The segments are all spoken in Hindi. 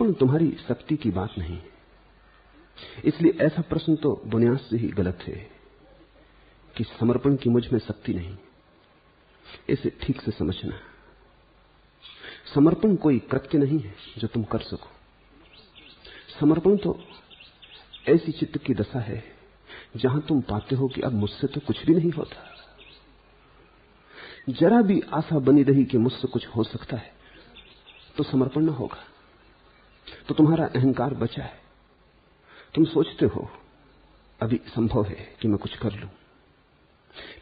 समर्पण तुम्हारी शक्ति की बात नहीं, इसलिए ऐसा प्रश्न तो बुनियाद से ही गलत है कि समर्पण की मुझ में शक्ति नहीं। इसे ठीक से समझना। समर्पण कोई कृत्य नहीं है जो तुम कर सको। समर्पण तो ऐसी चित्त की दशा है जहां तुम पाते हो कि अब मुझसे तो कुछ भी नहीं होता। जरा भी आशा बनी रही कि मुझसे कुछ हो सकता है तो समर्पण न होगा, तो तुम्हारा अहंकार बचा है। तुम सोचते हो अभी संभव है कि मैं कुछ कर लूं,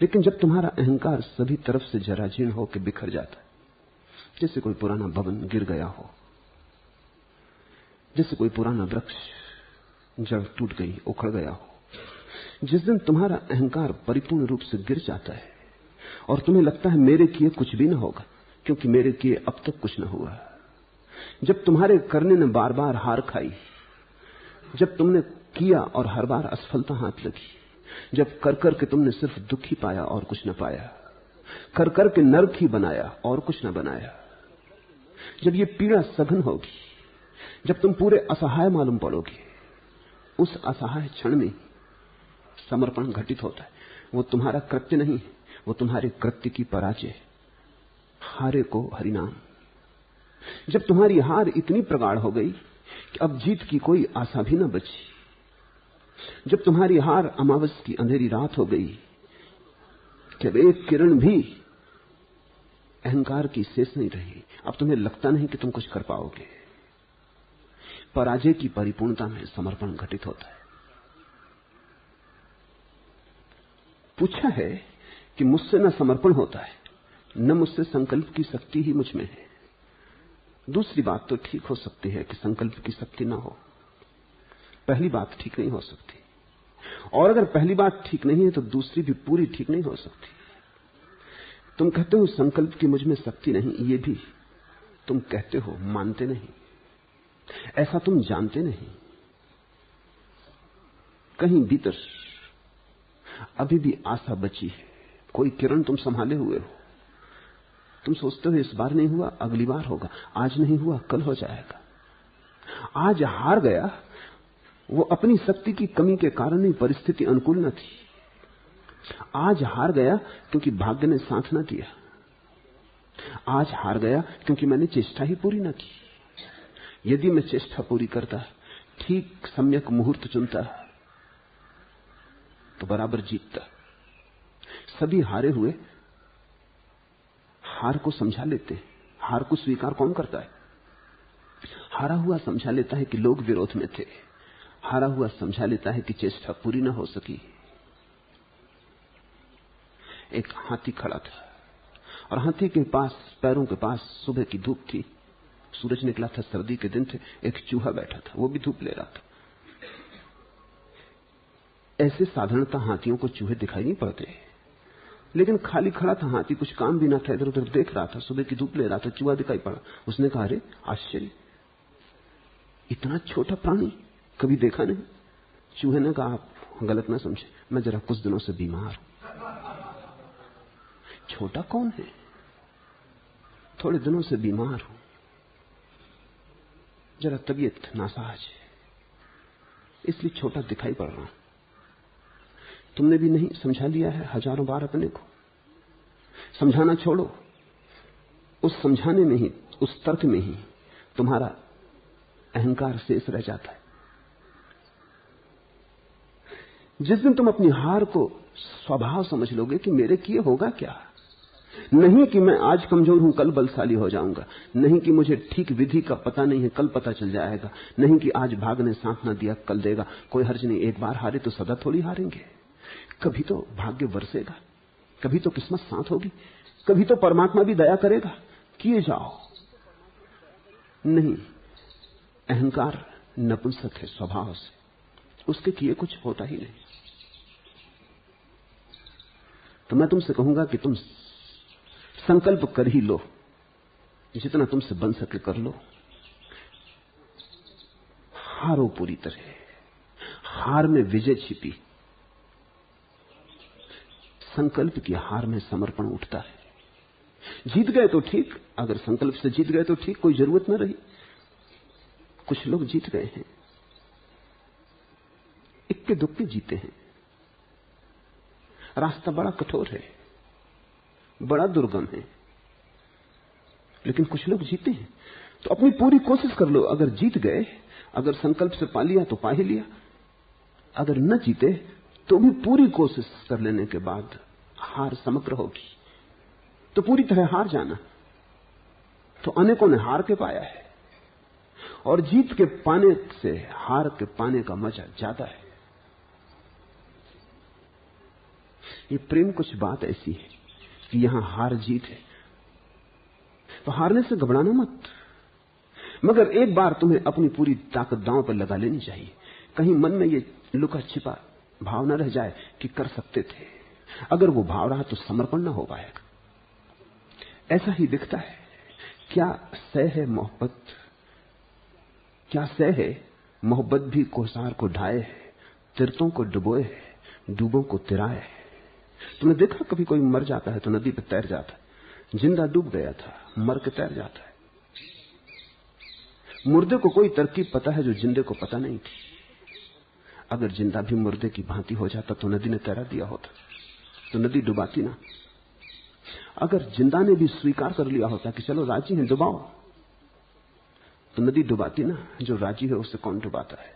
लेकिन जब तुम्हारा अहंकार सभी तरफ से जराजीर्ण होकर बिखर जाता है, जैसे कोई पुराना भवन गिर गया हो, जैसे कोई पुराना वृक्ष जड़ टूट गई, उखड़ गया हो, जिस दिन तुम्हारा अहंकार परिपूर्ण रूप से गिर जाता है और तुम्हें लगता है मेरे किए कुछ भी न होगा, क्योंकि मेरे किए अब तक कुछ न हुआ। जब तुम्हारे करने ने बार बार हार खाई, जब तुमने किया और हर बार असफलता हाथ लगी, जब कर कर के तुमने सिर्फ दुख ही पाया और कुछ न पाया, कर कर के नरक ही बनाया और कुछ न बनाया, जब ये पीड़ा सघन होगी, जब तुम पूरे असहाय मालूम पड़ोगे, उस असहाय क्षण में समर्पण घटित होता है। वो तुम्हारा कृत्य नहीं, वो तुम्हारे कृत्य की पराजय। हारे को हरिनाम। जब तुम्हारी हार इतनी प्रगाढ़ हो गई कि अब जीत की कोई आशा भी न बची, जब तुम्हारी हार अमावस की अंधेरी रात हो गई, जब एक किरण भी अहंकार की शेष नहीं रही, अब तुम्हें लगता नहीं कि तुम कुछ कर पाओगे, पराजय की परिपूर्णता में समर्पण घटित होता है। पूछा है कि मुझसे न समर्पण होता है, न मुझसे संकल्प की शक्ति ही मुझ में है। दूसरी बात तो ठीक हो सकती है कि संकल्प की शक्ति ना हो, पहली बात ठीक नहीं हो सकती, और अगर पहली बात ठीक नहीं है तो दूसरी भी पूरी ठीक नहीं हो सकती। तुम कहते हो संकल्प की मुझ में शक्ति नहीं, ये भी तुम कहते हो, मानते नहीं, ऐसा तुम जानते नहीं। कहीं भीतर अभी भी आशा बची है, कोई किरण तुम संभाले हुए हो। तुम सोचते हो इस बार नहीं हुआ, अगली बार होगा, आज नहीं हुआ, कल हो जाएगा। आज हार गया, वो अपनी शक्ति की कमी के कारण ही परिस्थिति अनुकूल न थी। आज हार गया क्योंकि भाग्य ने साथ न दिया। आज हार गया क्योंकि मैंने चेष्टा ही पूरी न की। यदि मैं चेष्टा पूरी करता, ठीक सम्यक मुहूर्त चुनता, तो बराबर जीतता। सभी हारे हुए हार को समझा लेते हैं। हार को स्वीकार कौन करता है? हारा हुआ समझा लेता है कि लोग विरोध में थे, हारा हुआ समझा लेता है कि चेष्टा पूरी न हो सकी। एक हाथी खड़ा था और हाथी के पास, पैरों के पास सुबह की धूप थी, सूरज निकला था, सर्दी के दिन थे। एक चूहा बैठा था, वो भी धूप ले रहा था। ऐसे साधारणतः हाथियों को चूहे दिखाई नहीं पड़ते, लेकिन खाली खड़ा था हाथी, कुछ काम भी ना था, इधर उधर देख रहा था, सुबह की धूप ले रहा था, चूहा दिखाई पड़ा। उसने कहा, अरे आश्चर्य, इतना छोटा प्राणी कभी देखा नहीं। चूहे ने कहा, आप गलत ना समझे, मैं जरा कुछ दिनों से बीमार हूं। छोटा कौन है, थोड़े दिनों से बीमार हूं, जरा तबीयत नासाज है, इसलिए छोटा दिखाई पड़ रहा हूं। तुमने भी नहीं समझा लिया है हजारों बार अपने को? समझाना छोड़ो, उस समझाने में ही, उस तर्क में ही तुम्हारा अहंकार शेष रह जाता है। जिस दिन तुम अपनी हार को स्वभाव समझ लोगे कि मेरे किए होगा क्या, नहीं कि मैं आज कमजोर हूं कल बलशाली हो जाऊंगा, नहीं कि मुझे ठीक विधि का पता नहीं है कल पता चल जाएगा, नहीं कि आज भाग ने साथ ना दिया कल देगा, कोई हर्ज नहीं। एक बार हारे तो सदा थोड़ी हारेंगे, कभी तो भाग्य बरसेगा, कभी तो किस्मत साथ होगी, कभी तो परमात्मा भी दया करेगा। किए जाओ। नहीं, अहंकार नपुंसक है स्वभाव से, उसके किए कुछ होता ही नहीं। तो मैं तुमसे कहूंगा कि तुम संकल्प कर ही लो, जितना तुमसे बन सके कर लो। हारो पूरी तरह, हार में विजय छिपी, संकल्प की हार में समर्पण उठता है। जीत गए तो ठीक, अगर संकल्प से जीत गए तो ठीक, कोई जरूरत न रही। कुछ लोग जीत गए हैं, इक्के दुक्के जीते हैं। रास्ता बड़ा कठोर है, बड़ा दुर्गम है, लेकिन कुछ लोग जीते हैं। तो अपनी पूरी कोशिश कर लो। अगर जीत गए, अगर संकल्प से पा लिया तो पा ही लिया, अगर न जीते तो भी पूरी कोशिश कर लेने के बाद हार समग्र होगी। तो पूरी तरह हार जाना। तो अनेकों ने हार के पाया है, और जीत के पाने से हार के पाने का मजा ज्यादा है। ये प्रेम कुछ बात ऐसी है कि यहां हार जीत है, तो हारने से घबराना मत। मगर एक बार तुम्हें अपनी पूरी ताकत दांव पर लगा लेनी चाहिए। कहीं मन में ये लुका छिपा भाव न रह जाए कि कर सकते थे। अगर वो भाव रहा तो समर्पण न हो पाएगा। ऐसा ही दिखता है। क्या सह है मोहब्बत, क्या सह है मोहब्बत भी कोसार को ढाए है, तीर्थों को डुबोए है, डूबों को तिराए है। तुमने देखा कभी कोई मर जाता है तो नदी पे तैर जाता है। जिंदा डूब गया था, मर के तैर जाता है। मुर्दे को कोई तरकीब पता है जो जिंदे को पता नहीं थी। अगर जिंदा भी मुर्दे की भांति हो जाता तो नदी ने तैरा दिया होता, तो नदी डुबाती ना। अगर जिंदा ने भी स्वीकार कर लिया होता कि चलो राजी हैं डुबाओ, तो नदी डुबाती ना। जो राजी है उसे कौन डुबाता है?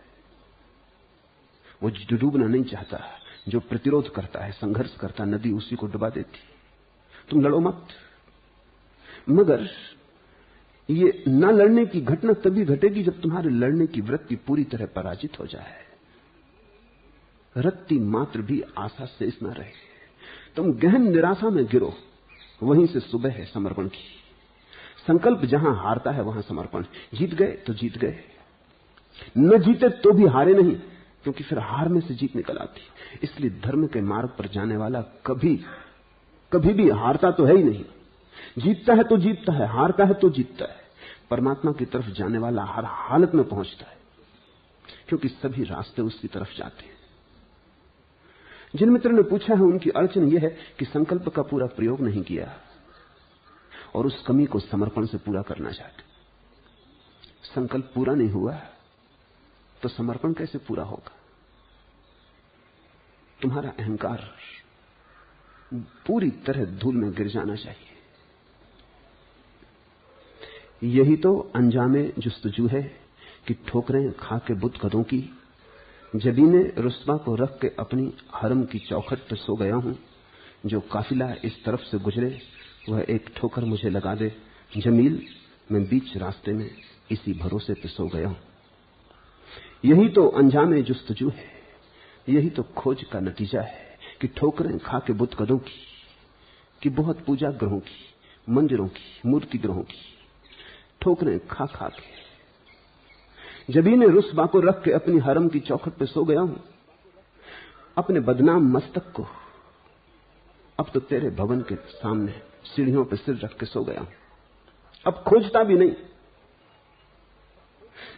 वो जो डूबना नहीं चाहता, जो प्रतिरोध करता है, संघर्ष करता, नदी उसी को डुबा देती। तुम लड़ो मत। मगर ये न लड़ने की घटना तभी घटेगी जब तुम्हारे लड़ने की वृत्ति पूरी तरह पराजित हो जाए, रत्ती मात्र भी आशा शेष न रहे, तुम गहन निराशा में गिरो। वहीं से सुबह है समर्पण की। संकल्प जहां हारता है वहां समर्पण। जीत गए तो जीत गए, न जीते तो भी हारे नहीं, क्योंकि फिर हार में से जीत निकल आती। इसलिए धर्म के मार्ग पर जाने वाला कभी भी हारता तो है ही नहीं। जीतता है तो जीतता है, हारता है तो जीतता है। परमात्मा की तरफ जाने वाला हर हालत में पहुंचता है, क्योंकि सभी रास्ते उसकी तरफ जाते हैं। जिन मित्र ने पूछा है उनकी अड़चन यह है कि संकल्प का पूरा प्रयोग नहीं किया और उस कमी को समर्पण से पूरा करना चाहते। संकल्प पूरा नहीं हुआ तो समर्पण कैसे पूरा होगा? तुम्हारा अहंकार पूरी तरह धूल में गिर जाना चाहिए। यही तो अंजामे जुस्तजू है कि ठोकरें खा के बुत कदों की। जबीने रुस्वा को रख के अपनी हरम की चौखट पर सो गया हूं। जो काफिला इस तरफ से गुजरे वह एक ठोकर मुझे लगा दे। जमील मैं बीच रास्ते में इसी भरोसे पे सो गया हूं। यही तो अंजामे जुस्तजू है, यही तो खोज का नतीजा है कि ठोकरें खा के बुत कदों की, कि बहुत पूजा ग्रहों की, मंदिरों की, मूर्ति ग्रहों की ठोकरें खा खा के। जबीने रुस्वा को रख के अपनी हरम की चौखट पे सो गया हूं। अपने बदनाम मस्तक को अब तो तेरे भवन के सामने सीढ़ियों पे सिर रख के सो गया हूं। अब खोजता भी नहीं।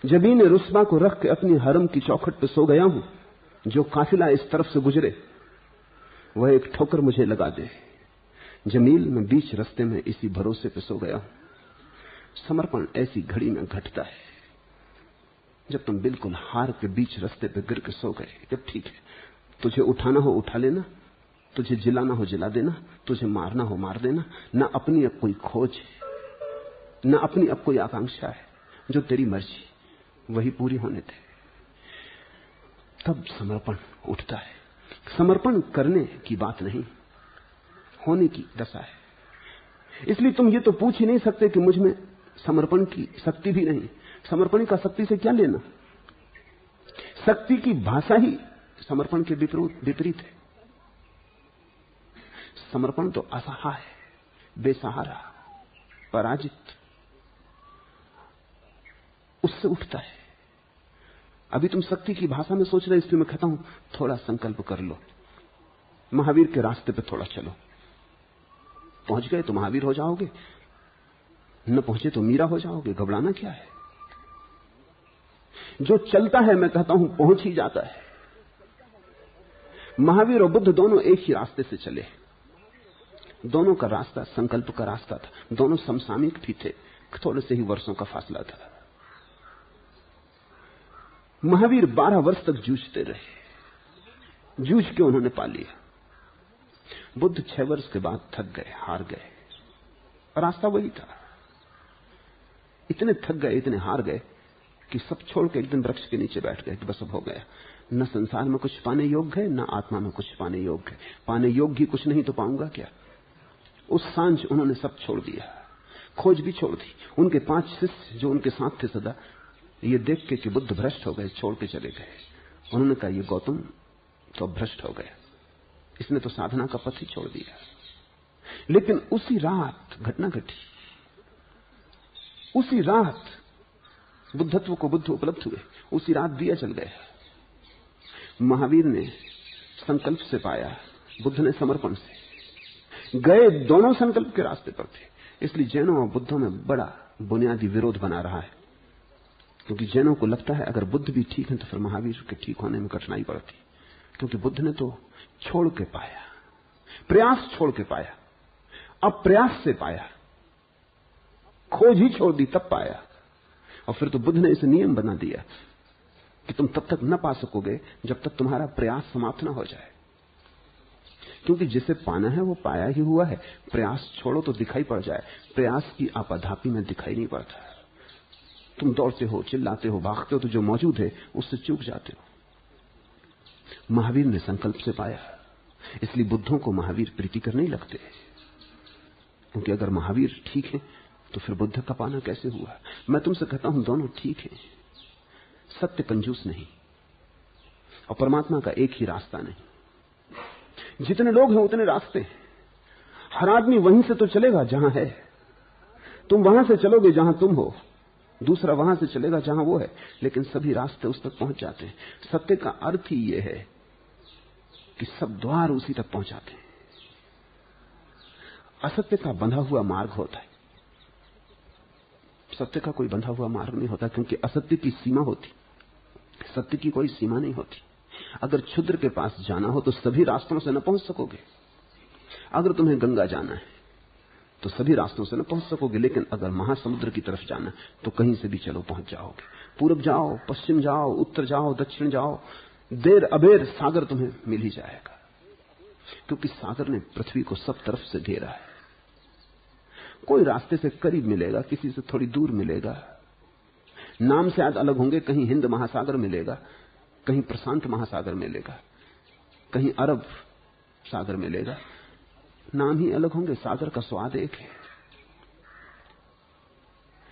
जबीने रुस्वा को रख के अपनी हरम की चौखट पे सो गया हूं। जो काफिला इस तरफ से गुजरे वह एक ठोकर मुझे लगा दे। जमील मैं बीच रास्ते में इसी भरोसे पे सो गया हूं। समर्पण ऐसी घड़ी में घटता है जब तुम बिल्कुल हार के बीच रास्ते पे गिर के सो गए। जब ठीक है, तुझे उठाना हो उठा लेना, तुझे जिलाना हो जिला देना, तुझे मारना हो मार देना। न अपनी अब कोई खोज है, न अपनी अब कोई आकांक्षा है। जो तेरी मर्जी वही पूरी होने दे। तब समर्पण उठता है। समर्पण करने की बात नहीं, होने की दशा है। इसलिए तुम ये तो पूछ ही नहीं सकते कि मुझ में समर्पण की शक्ति भी नहीं। समर्पण का शक्ति से क्या लेना? शक्ति की भाषा ही समर्पण के विपरीत है। समर्पण तो असहाय, बेसहारा, पराजित, उससे उठता है। अभी तुम शक्ति की भाषा में सोच रहे, इसलिए मैं कहता हूं थोड़ा संकल्प कर लो, महावीर के रास्ते पे थोड़ा चलो। पहुंच गए तो महावीर हो जाओगे, न पहुंचे तो मीरा हो जाओगे। घबराना क्या है? जो चलता है मैं कहता हूं पहुंच ही जाता है। महावीर और बुद्ध दोनों एक ही रास्ते से चले। दोनों का रास्ता संकल्प का रास्ता था। दोनों समसामयिक भी थे, थोड़े से ही वर्षों का फासला था। महावीर 12 वर्ष तक जूझते रहे, जूझ के उन्होंने पा लिया। बुद्ध 6 वर्ष के बाद थक गए, हार गए। रास्ता वही था। इतने थक गए, इतने हार गए कि सब छोड़ के एक दिन वृक्ष के नीचे बैठ गए कि बस अब हो गया। न संसार में कुछ पाने योग्य है, न आत्मा में कुछ पाने योग्य है। पाने योग्य ही कुछ नहीं तो पाऊंगा क्या। उस सांझ उन्होंने सब छोड़ दिया, खोज भी छोड़ दी। उनके 5 शिष्य जो उनके साथ थे सदा, ये देख के कि बुद्ध भ्रष्ट हो गए, छोड़ के चले गए। उन्होंने कहा ये गौतम तो भ्रष्ट हो गया, इसने तो साधना का पथ ही छोड़ दिया। लेकिन उसी रात घटना घटी, उसी रात बुद्धत्व को बुद्ध उपलब्ध हुए, उसी रात दिया जल गया। महावीर ने संकल्प से पाया, बुद्ध ने समर्पण से। गए दोनों संकल्प के रास्ते पर थे। इसलिए जैनों और बुद्धों में बड़ा बुनियादी विरोध बना रहा है, क्योंकि जैनों को लगता है अगर बुद्ध भी ठीक है तो फिर महावीर के ठीक होने में कठिनाई पड़ती, क्योंकि बुद्ध ने तो छोड़ के पाया, प्रयास छोड़ के पाया, अब प्रयास से पाया, खोज ही छोड़ दी तब पाया। और फिर तो बुद्ध ने इसे नियम बना दिया कि तुम तब तक न पा सकोगे जब तक तुम्हारा प्रयास समाप्त न हो जाए, क्योंकि जिसे पाना है वो पाया ही हुआ है। प्रयास छोड़ो तो दिखाई पड़ जाए, प्रयास की आपाधापी में दिखाई नहीं पड़ता। तुम दौड़ते हो, चिल्लाते हो, भागते हो तो जो मौजूद है उससे चूक जाते हो। महावीर ने संकल्प से पाया, इसलिए बुद्धों को महावीर प्रीतिकर नहीं लगते, क्योंकि अगर महावीर ठीक है तो फिर बुद्ध का पाना कैसे हुआ। मैं तुमसे कहता हूं दोनों ठीक है। सत्य कंजूस नहीं और परमात्मा का एक ही रास्ता नहीं। जितने लोग हैं उतने रास्ते हैं। हर आदमी वहीं से तो चलेगा जहां है। तुम वहां से चलोगे जहां तुम हो, दूसरा वहां से चलेगा जहां वो है, लेकिन सभी रास्ते उस तक पहुंच जाते हैं। सत्य का अर्थ ही यह है कि सब द्वार उसी तक पहुंचाते हैं। असत्य का बंधा हुआ मार्ग होता है, सत्य का कोई बंधा हुआ मार्ग नहीं होता, क्योंकि असत्य की सीमा होती, सत्य की कोई सीमा नहीं होती। अगर क्षुद्र के पास जाना हो तो सभी रास्तों से न पहुंच सकोगे। अगर तुम्हें गंगा जाना है तो सभी रास्तों से न पहुंच सकोगे, लेकिन अगर महासमुद्र की तरफ जाना तो कहीं से भी चलो पहुंच जाओगे। पूरब जाओ, पश्चिम जाओ, उत्तर जाओ, दक्षिण जाओ, देर अबेर सागर तुम्हें मिल ही जाएगा, क्योंकि सागर ने पृथ्वी को सब तरफ से घेरा है। कोई रास्ते से करीब मिलेगा, किसी से थोड़ी दूर मिलेगा, नाम शायद अलग होंगे, कहीं हिंद महासागर मिलेगा, कहीं प्रशांत महासागर मिलेगा, कहीं अरब सागर मिलेगा, नाम ही अलग होंगे, सागर का स्वाद एक है।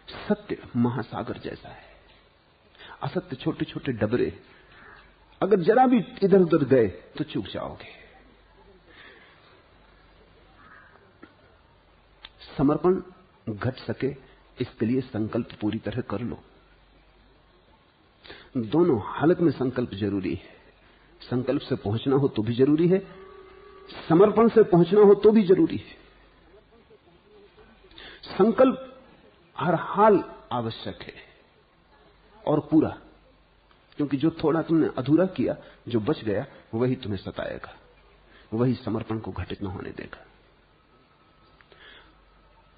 सत्य महासागर जैसा है, असत्य छोटे छोटे डबरे, अगर जरा भी इधर उधर गए तो चूक जाओगे। समर्पण घट सके इसके लिए संकल्प पूरी तरह कर लो। दोनों हालत में संकल्प जरूरी है। संकल्प से पहुंचना हो तो भी जरूरी है, समर्पण से पहुंचना हो तो भी जरूरी है। संकल्प हर हाल आवश्यक है और पूरा, क्योंकि जो थोड़ा तुमने अधूरा किया, जो बच गया, वही तुम्हें सताएगा, वही समर्पण को घटित न होने देगा।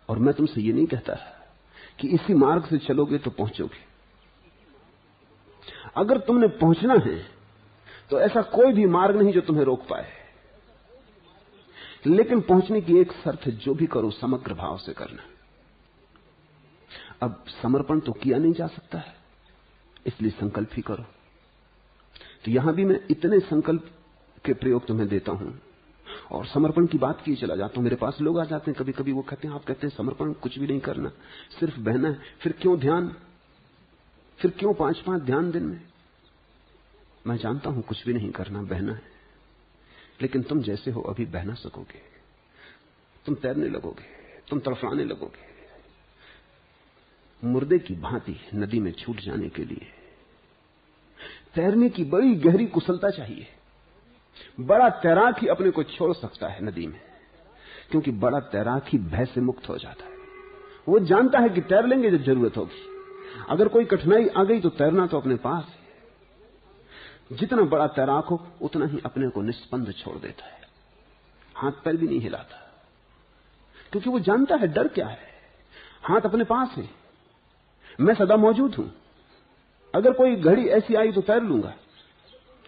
और मैं तुमसे ये नहीं कहता कि इसी मार्ग से चलोगे तो पहुंचोगे। अगर तुमने पहुंचना है तो ऐसा कोई भी मार्ग नहीं जो तुम्हें रोक पाए, लेकिन पहुंचने की एक शर्त है, जो भी करो समग्र भाव से करना। अब समर्पण तो किया नहीं जा सकता है, इसलिए संकल्प ही करो। तो यहां भी मैं इतने संकल्प के प्रयोग तुम्हें देता हूं और समर्पण की बात की चला जाता हूं। मेरे पास लोग आ जाते हैं कभी कभी, वो कहते हैं आप कहते हैं समर्पण कुछ भी नहीं करना, सिर्फ बहना है, फिर क्यों ध्यान, फिर क्यों 5-5 ध्यान दिन में। मैं जानता हूं कुछ भी नहीं करना, बहना है, लेकिन तुम जैसे हो अभी बह ना सकोगे। तुम तैरने लगोगे, तुम तड़फड़ाने लगोगे, मुर्दे की भांति नदी में छूट जाने के लिए तैरने की बड़ी गहरी कुशलता चाहिए। बड़ा तैराक ही अपने को छोड़ सकता है नदी में, क्योंकि बड़ा तैराक ही भय से मुक्त हो जाता है। वो जानता है कि तैर लेंगे जब जरूरत होगी, अगर कोई कठिनाई आ गई तो तैरना तो अपने पास है। जितना बड़ा तैराक हो उतना ही अपने को निस्पंद छोड़ देता है, हाथ पैर भी नहीं हिलाता, क्योंकि वो जानता है डर क्या है। हाथ अपने पास है, मैं सदा मौजूद हूं, अगर कोई घड़ी ऐसी आई तो तैर लूंगा,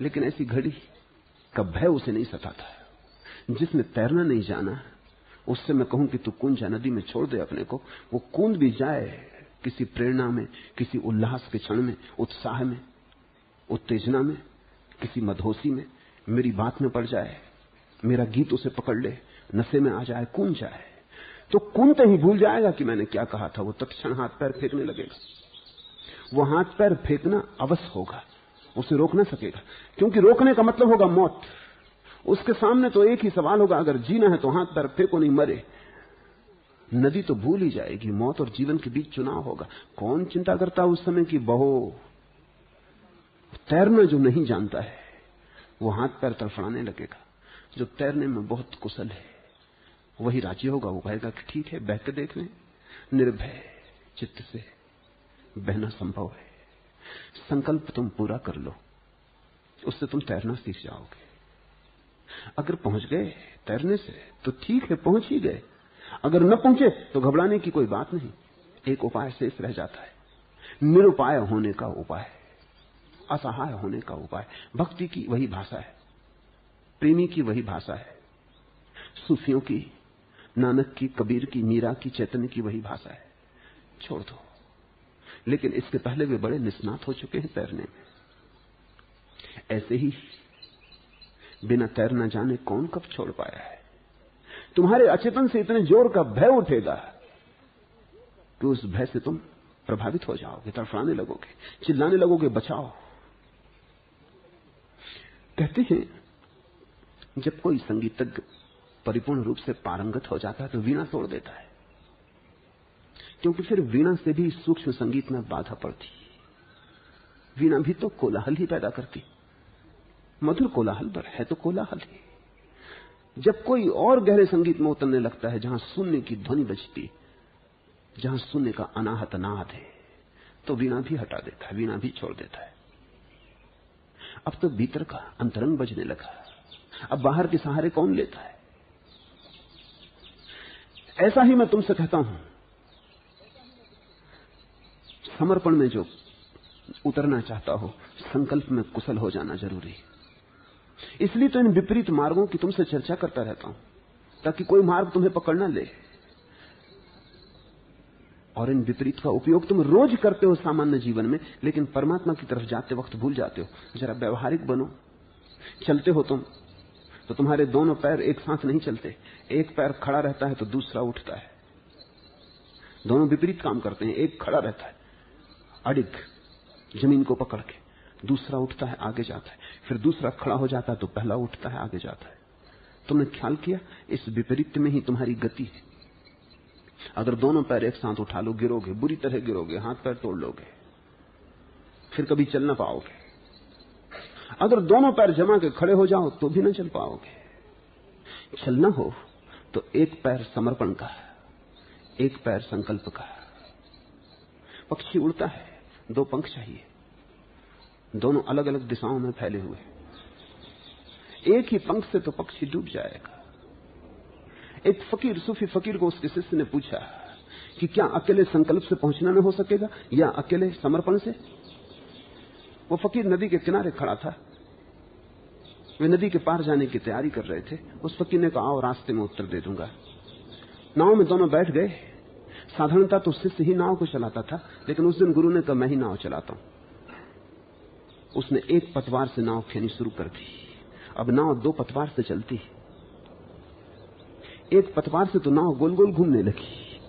लेकिन ऐसी घड़ी का भय उसे नहीं सताता। जिसने तैरना नहीं जाना उससे मैं कहूं कि तू कूद जा, नदी में छोड़ दे अपने को, वो कूद भी जाए किसी प्रेरणा में, किसी उल्लास के क्षण में, उत्साह में, उत्तेजना में, किसी मदहोशी में, मेरी बात में पड़ जाए, मेरा गीत उसे पकड़ ले, नशे में आ जाए, कूद जाए, तो कूदते ही भूल जाएगा कि मैंने क्या कहा था। वो तत्क्षण हाथ पैर फेंकने लगेगा। वो हाथ पैर फेंकना अवश्य होगा, उसे रोक ना सकेगा, क्योंकि रोकने का मतलब होगा मौत। उसके सामने तो एक ही सवाल होगा, अगर जीना है तो हाथ पैर फेंको, नहीं मरे। नदी तो भूल ही जाएगी, मौत और जीवन के बीच चुनाव होगा। कौन चिंता करता उस समय की बहो। तैरना जो नहीं जानता है वो हाथ पैर तड़फड़ाने लगेगा। जो तैरने में बहुत कुशल है वही राजी होगा। वो कहेगा कि ठीक है, बह के देख लें। निर्भय चित्त से बहना संभव है। संकल्प तुम पूरा कर लो, उससे तुम तैरना सीख जाओगे। अगर पहुंच गए तैरने से तो ठीक है, पहुंच ही गए। अगर न पहुंचे तो घबराने की कोई बात नहीं। एक उपाय शेष रह जाता है, निरुपाय होने का उपाय, असहाय होने का उपाय। भक्ति की वही भाषा है, प्रेमी की वही भाषा है, सूफियों की, नानक की, कबीर की, मीरा की, चैतन्य की वही भाषा है। छोड़ दो। लेकिन इसके पहले वे बड़े निष्णात हो चुके हैं तैरने में। ऐसे ही बिना तैरना जाने कौन कब छोड़ पाया है। तुम्हारे अचेतन से इतने जोर का भय उठेगा कि उस भय से तुम प्रभावित हो जाओगे, तड़फड़ाने लगोगे, चिल्लाने लगोगे, बचाओ। कहते हैं जब कोई संगीतज्ञ परिपूर्ण रूप से पारंगत हो जाता है तो वीणा तोड़ देता है, क्योंकि फिर वीणा से भी सूक्ष्म संगीत में बाधा पड़ती। वीणा भी तो कोलाहल ही पैदा करती, मधुर कोलाहल पर है तो कोलाहल ही। जब कोई और गहरे संगीत में उतरने लगता है, जहां शून्य की ध्वनि बजती, जहां शून्य का अनाहत नाद है, तो वीणा भी हटा देता है, वीणा भी छोड़ देता है। अब तो भीतर का अंतरंग बजने लगा, अब बाहर के सहारे कौन लेता है। ऐसा ही मैं तुमसे कहता हूं, समर्पण में जो उतरना चाहता हो, संकल्प में कुशल हो जाना जरूरी है। इसलिए तो इन विपरीत मार्गों की तुमसे चर्चा करता रहता हूं, ताकि कोई मार्ग तुम्हें पकड़ ना ले। और इन विपरीत का उपयोग तुम रोज करते हो सामान्य जीवन में, लेकिन परमात्मा की तरफ जाते वक्त भूल जाते हो। जरा व्यवहारिक बनो। चलते हो तुम तो तुम्हारे दोनों पैर एक साथ नहीं चलते। एक पैर खड़ा रहता है तो दूसरा उठता है। दोनों विपरीत काम करते हैं। एक खड़ा रहता है अडिग जमीन को पकड़ के, दूसरा उठता है, आगे जाता है। फिर दूसरा खड़ा हो जाता है तो पहला उठता है, आगे जाता है। तुमने ख्याल किया, इस विपरीत में ही तुम्हारी गति है। अगर दोनों पैर एक साथ उठा लो, गिरोगे, बुरी तरह गिरोगे, हाथ पैर तोड़ लोगे, फिर कभी चल ना पाओगे। अगर दोनों पैर जमा के खड़े हो जाओ तो भी ना चल पाओगे। चलना हो तो एक पैर समर्पण का, एक पैर संकल्प का। पक्षी उड़ता है, दो पंख चाहिए, दोनों अलग अलग दिशाओं में फैले हुए। एक ही पंख से तो पक्षी डूब जाएगा। एक फकीर, सूफी फकीर को उसके शिष्य ने पूछा कि क्या अकेले संकल्प से पहुंचना न हो सकेगा या अकेले समर्पण से। वो फकीर नदी के किनारे खड़ा था, वे नदी के पार जाने की तैयारी कर रहे थे। उस फकीर ने कहा, आओ रास्ते में उत्तर दे दूंगा। नाव में दोनों बैठ गए। साधारणता तो शिष्य ही नाव को चलाता था, लेकिन उस दिन गुरु ने कहा, मैं ही नाव चलाता हूं। उसने एक पतवार से नाव खेनी शुरू कर दी। अब नाव दो पतवार से चलती। एक पतवार से तो नाव गोल गोल घूमने लगी,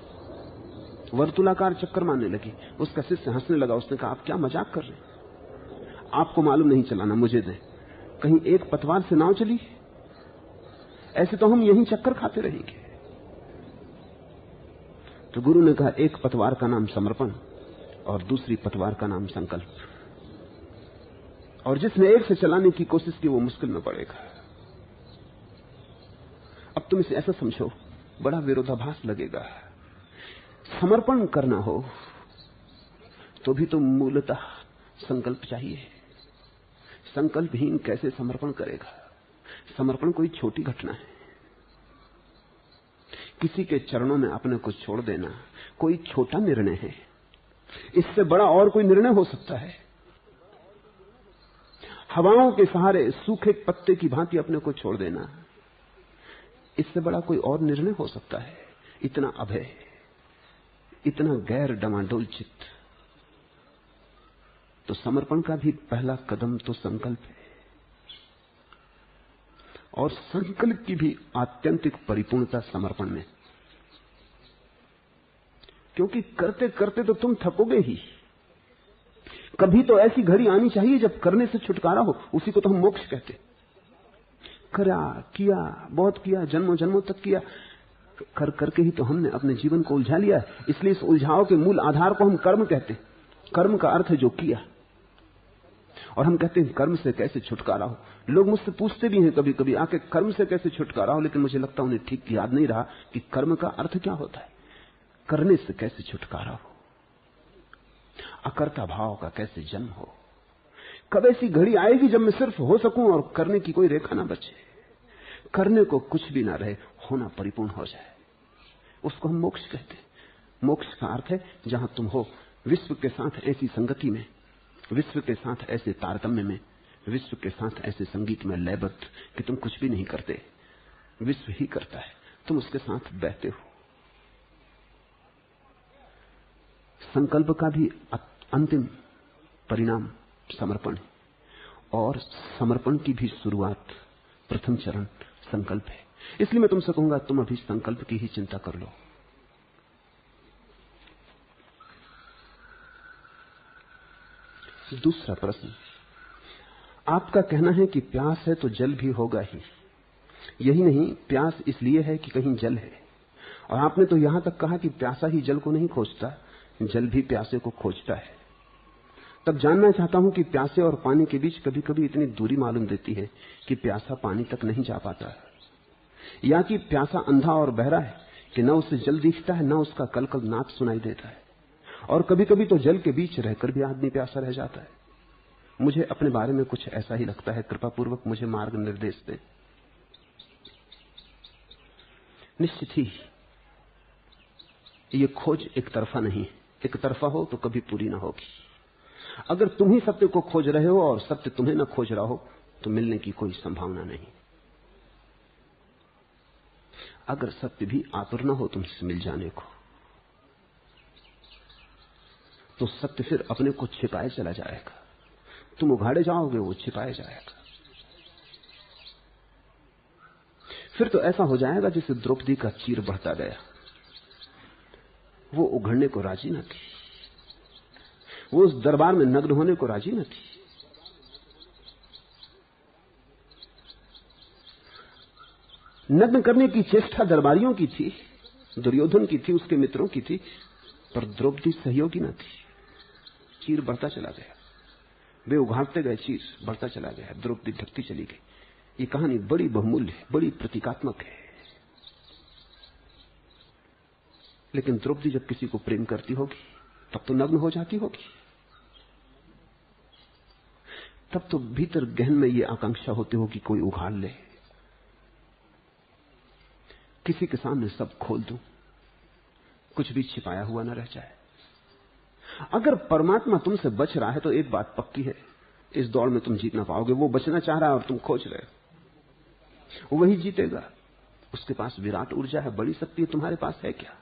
वर्तुलाकार चक्कर मारने लगी। उसका शिष्य हंसने लगा। उसने कहा, आप क्या मजाक कर रहे हैं? आपको मालूम नहीं चलाना, मुझे दें। कहीं एक पतवार से नाव चली? ऐसे तो हम यहीं चक्कर खाते रहेंगे। तो गुरु ने कहा, एक पतवार का नाम समर्पण और दूसरी पतवार का नाम संकल्प। और जिसने एक से चलाने की कोशिश की वो मुश्किल में पड़ेगा। अब तुम इसे ऐसा समझो, बड़ा विरोधाभास लगेगा। समर्पण करना हो तो भी तो मूलतः संकल्प चाहिए। संकल्पहीन कैसे समर्पण करेगा? समर्पण कोई छोटी घटना है। किसी के चरणों में अपने को छोड़ देना कोई छोटा निर्णय है। इससे बड़ा और कोई निर्णय हो सकता है? हवाओं के सहारे सूखे पत्ते की भांति अपने को छोड़ देना, इससे बड़ा कोई और निर्णय हो सकता है? इतना अभय, इतना गैर डमाडोल चित्त। तो समर्पण का भी पहला कदम तो संकल्प है, और संकल्प की भी आत्यंतिक परिपूर्णता समर्पण में, क्योंकि करते करते तो तुम थकोगे ही। कभी तो ऐसी घड़ी आनी चाहिए जब करने से छुटकारा हो, उसी को तो हम मोक्ष कहते। करा, किया, बहुत किया, जन्मों जन्मों तक किया, कर करके ही तो हमने अपने जीवन को उलझा लिया है। इसलिए इस उलझाव के मूल आधार को हम कर्म कहते। कर्म का अर्थ है जो किया, और हम कहते हैं कर्म से कैसे छुटकारा हो। लोग मुझसे पूछते भी हैं कभी कभी आके, कर्म से कैसे छुटकारा हो, लेकिन मुझे लगता है उन्हें ठीक याद नहीं रहा कि कर्म का अर्थ क्या होता है। करने से कैसे छुटकारा हो, अकर्ता भाव का कैसे जन्म हो। कब ऐसी घड़ी आएगी जब मैं सिर्फ हो सकूं और करने की कोई रेखा ना बचे, करने को कुछ भी ना रहे, होना परिपूर्ण हो जाए, उसको हम मोक्ष कहते हैं। मोक्ष का अर्थ है जहां तुम हो विश्व के साथ ऐसी संगति में, विश्व के साथ ऐसे तारतम्य में, विश्व के साथ ऐसे संगीत में लयबद्ध कि तुम कुछ भी नहीं करते, विश्व ही करता है, तुम उसके साथ बहते हो। संकल्प का भी अंतिम परिणाम समर्पण है, और समर्पण की भी शुरुआत, प्रथम चरण संकल्प है। इसलिए मैं तुमसे कहूंगा तुम अभी संकल्प की ही चिंता कर लो। दूसरा प्रश्न, आपका कहना है कि प्यास है तो जल भी होगा ही। यही नहीं, प्यास इसलिए है कि कहीं जल है, और आपने तो यहां तक कहा कि प्यासा ही जल को नहीं खोजता, जल भी प्यासे को खोजता है। तब जानना चाहता हूं कि प्यासे और पानी के बीच कभी कभी इतनी दूरी मालूम देती है कि प्यासा पानी तक नहीं जा पाता है, या कि प्यासा अंधा और बहरा है कि न उसे जल दिखता है, न उसका कलकल नाद सुनाई देता है, और कभी कभी तो जल के बीच रहकर भी आदमी प्यासा रह जाता है। मुझे अपने बारे में कुछ ऐसा ही लगता है, कृपा पूर्वक मुझे मार्ग निर्देश दें। निश्चित ही ये खोज एक तरफा नहीं, एक तरफा हो तो कभी पूरी ना होगी। अगर तुम ही सत्य को खोज रहे हो और सत्य तुम्हें न खोज रहा हो तो मिलने की कोई संभावना नहीं। अगर सत्य भी आतुर न हो तुमसे मिल जाने को, तो सत्य फिर अपने को छिपाए चला जाएगा। तुम उघाड़े जाओगे, वो छिपाए जाएगा। फिर तो ऐसा हो जाएगा जैसे द्रौपदी का चीर बढ़ता गया, वो उघड़ने को राजी न थी, वो उस दरबार में नग्न होने को राजी न थी। नग्न करने की चेष्टा दरबारियों की थी, दुर्योधन की थी, उसके मित्रों की थी, पर द्रौपदी सहयोगी न थी। चीर बढ़ता चला गया, वे उघाड़ते गए, चीर बढ़ता चला गया, द्रौपदी ढकती चली गई। ये कहानी बड़ी बहुमूल्य है, बड़ी प्रतीकात्मक है। लेकिन द्रौपदी जब किसी को प्रेम करती होगी तब तो नग्न हो जाती होगी, तब तो भीतर गहन में ये आकांक्षा होती होगी कोई उघाड़ ले, किसी के सामने सब खोल दूं, कुछ भी छिपाया हुआ न रह जाए। अगर परमात्मा तुमसे बच रहा है तो एक बात पक्की है, इस दौड़ में तुम जीत ना पाओगे। वो बचना चाह रहा है और तुम खोज रहे हो, वही जीतेगा। उसके पास विराट ऊर्जा है, बड़ी शक्ति है, तुम्हारे पास है क्या?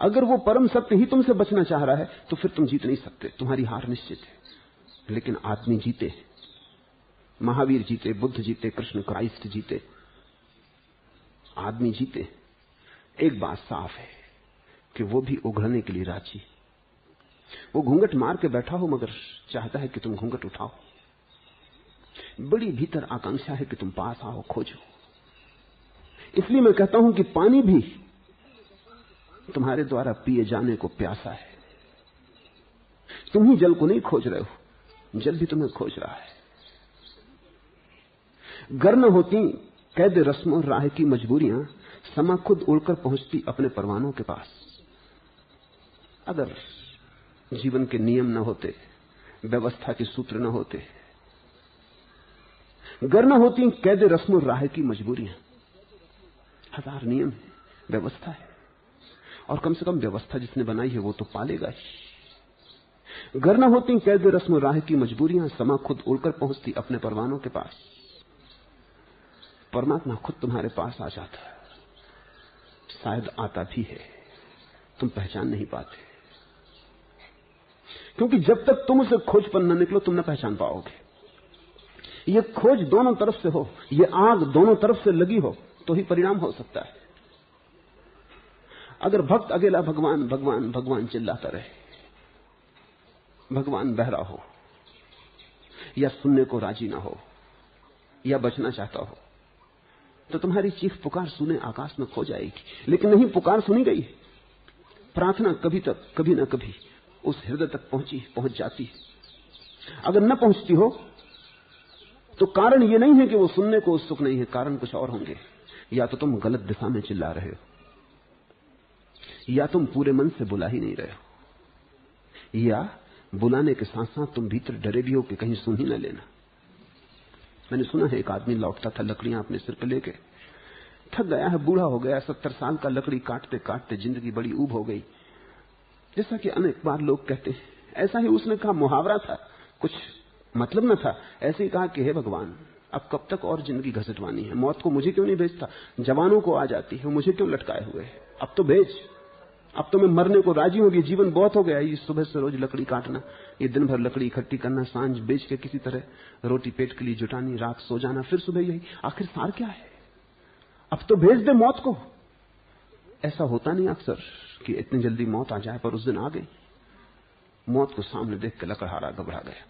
अगर वो परम सत्य ही तुमसे बचना चाह रहा है तो फिर तुम जीत नहीं सकते, तुम्हारी हार निश्चित है। लेकिन आदमी जीते, महावीर जीते, बुद्ध जीते, कृष्ण क्राइस्ट जीते, आदमी जीते। एक बात साफ है कि वो भी उघड़ने के लिए राजी। वो घूंघट मार के बैठा हो मगर चाहता है कि तुम घूंघट उठाओ। बड़ी भीतर आकांक्षा है कि तुम पास आओ, खोजो। इसलिए मैं कहता हूं कि पानी भी तुम्हारे द्वारा पिए जाने को प्यासा है। तुम ही जल को नहीं खोज रहे हो, जल भी तुम्हें खोज रहा है। गर न होती कैद रस्मों राह की मजबूरियां, समा खुद उड़कर पहुंचती अपने परवानों के पास। अगर जीवन के नियम न होते, व्यवस्था के सूत्र न होते, गर न होती कैद रस्मों राह की मजबूरियां, हजार नियम है, व्यवस्था है, और कम से कम व्यवस्था जिसने बनाई है वो तो पालेगा ही। घर न होती कैद रस्म राह की मजबूरियां, समा खुद उड़कर पहुंचती अपने परवानों के पास। परमात्मा खुद तुम्हारे पास आ जाता है, शायद आता भी है, तुम पहचान नहीं पाते, क्योंकि जब तक तुम उसे खोज पर न निकलो तुम न पहचान पाओगे। ये खोज दोनों तरफ से हो, ये आग दोनों तरफ से लगी हो तो ही परिणाम हो सकता है। अगर भक्त अकेला भगवान भगवान भगवान चिल्लाता रहे, भगवान बहरा हो, या सुनने को राजी ना हो, या बचना चाहता हो, तो तुम्हारी चीख पुकार सुने आकाश में खो जाएगी। लेकिन नहीं, पुकार सुनी गई है, प्रार्थना कभी ना कभी उस हृदय तक पहुंच जाती है। अगर न पहुंचती हो तो कारण यह नहीं है कि वो सुनने को उत्सुक नहीं है, कारण कुछ और होंगे। या तो तुम गलत दिशा में चिल्ला रहे हो, या तुम पूरे मन से बुला ही नहीं रहे हो, या बुलाने के साथ साथ तुम भीतर डरे भी हो कि कहीं सुन ही न लेना। मैंने सुना है एक आदमी लौटता था लकड़ियां अपने सिर पर लेके, थक गया है, बूढ़ा हो गया, 70 साल का, लकड़ी काटते काटते जिंदगी बड़ी ऊब हो गई, जैसा कि अनेक बार लोग कहते हैं। ऐसा ही उसने कहा, मुहावरा था, कुछ मतलब न था, ऐसे ही कहा कि हे भगवान, अब कब तक और जिंदगी घसटवानी है, मौत को मुझे क्यों नहीं भेजता, जवानों को आ जाती है, मुझे क्यों लटकाए हुए है, अब तो भेज, अब तो मैं मरने को राजी हूं, जीवन बहुत हो गया, ये सुबह से रोज लकड़ी काटना, ये दिन भर लकड़ी इकट्ठी करना, सांझ बेच के किसी तरह रोटी पेट के लिए जुटानी, रात सो जाना, फिर सुबह यही, आखिर सार क्या है, अब तो भेज दे मौत को। ऐसा होता नहीं अक्सर कि इतनी जल्दी मौत आ जाए, पर उस दिन आ गई। मौत को सामने देख के लकड़हारा घबरा गया,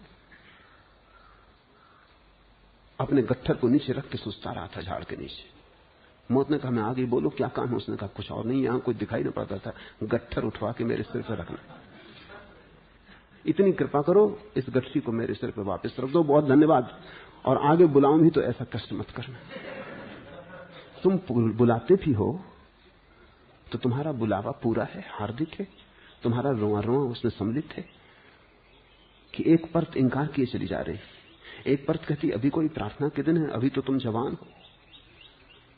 अपने गट्ठर को नीचे रख के सुस्ता रहा था झाड़ के नीचे। मौत ने कहा, मैं आ गई, बोलो क्या काम है। उसने कहा, कुछ और नहीं, यहां कोई दिखाई न पड़ता था, गट्ठर उठवा के मेरे सिर पर रखना, इतनी कृपा करो, इस गठरी को मेरे सिर पर वापस रख दो, बहुत धन्यवाद, और आगे बुलाऊं भी तो ऐसा कष्ट मत करना। तुम बुलाते भी हो तो तुम्हारा बुलावा पूरा है, हार्दिक है, तुम्हारा रोआ रोआ उसमें सम्मिलित है, कि एक परत इंकार किए चली जा रही, एक परत कहती अभी कोई प्रार्थना के दिन है, अभी तो तुम जवान हो।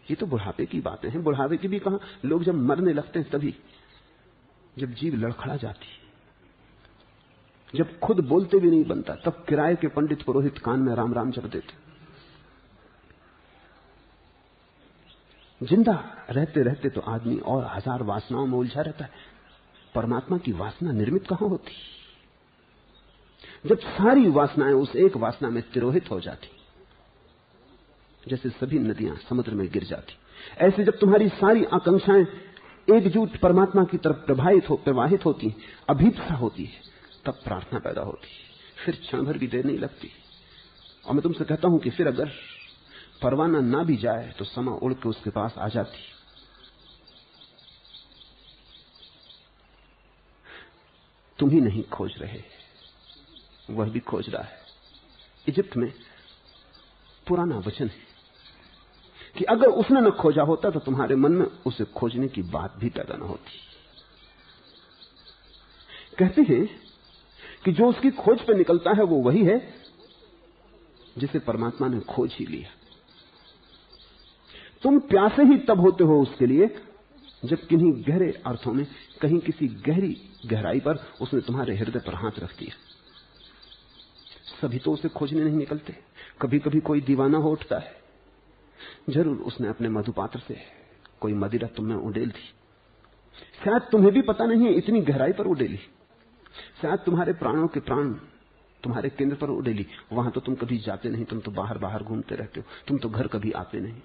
ये तो बुढ़ापे की बातें हैं, बुढ़ापे की भी कहां, लोग जब मरने लगते हैं तभी, जब जीव लड़खड़ा जाती, जब खुद बोलते भी नहीं बनता, तब किराए के पंडित पुरोहित कान में राम राम जप देते। जिंदा रहते रहते तो आदमी और हजार वासनाओं में उलझा रहता है, परमात्मा की वासना निर्मित कहां होती। जब सारी वासनाएं उस एक वासना में तिरोहित हो जाती, जैसे सभी नदियां समुद्र में गिर जाती, ऐसे जब तुम्हारी सारी आकांक्षाएं एकजुट परमात्मा की तरफ प्रवाहित होती, अभीप्सा होती है, तब प्रार्थना पैदा होती, फिर क्षण भर भी देर नहीं लगती। और मैं तुमसे कहता हूं कि फिर अगर परवाना ना भी जाए तो समा उड़ के उसके पास आ जाती। तुम ही नहीं खोज रहे, वह भी खोज रहा है। इजिप्ट में पुराना वचन है कि अगर उसने न खोजा होता तो तुम्हारे मन में उसे खोजने की बात भी पैदा न होती। कहते हैं कि जो उसकी खोज पे निकलता है वो वही है जिसे परमात्मा ने खोज ही लिया। तुम प्यासे ही तब होते हो उसके लिए जब किन्हीं गहरे अर्थों में, कहीं किसी गहरी गहराई पर उसने तुम्हारे हृदय पर हाथ रख दिया। सभी तो उसे खोजने नहीं निकलते, कभी कभी कोई दीवाना हो उठता है, जरूर उसने अपने मधुपात्र से कोई मदिरा तुम्हें उड़ेल दी, शायद तुम्हें भी पता नहीं है इतनी गहराई पर उड़ेली, शायद तुम्हारे प्राणों के प्राण तुम्हारे केंद्र पर उड़ेली। वहां तो तुम कभी जाते नहीं, तुम तो बाहर बाहर घूमते रहते हो, तुम तो घर कभी आते नहीं।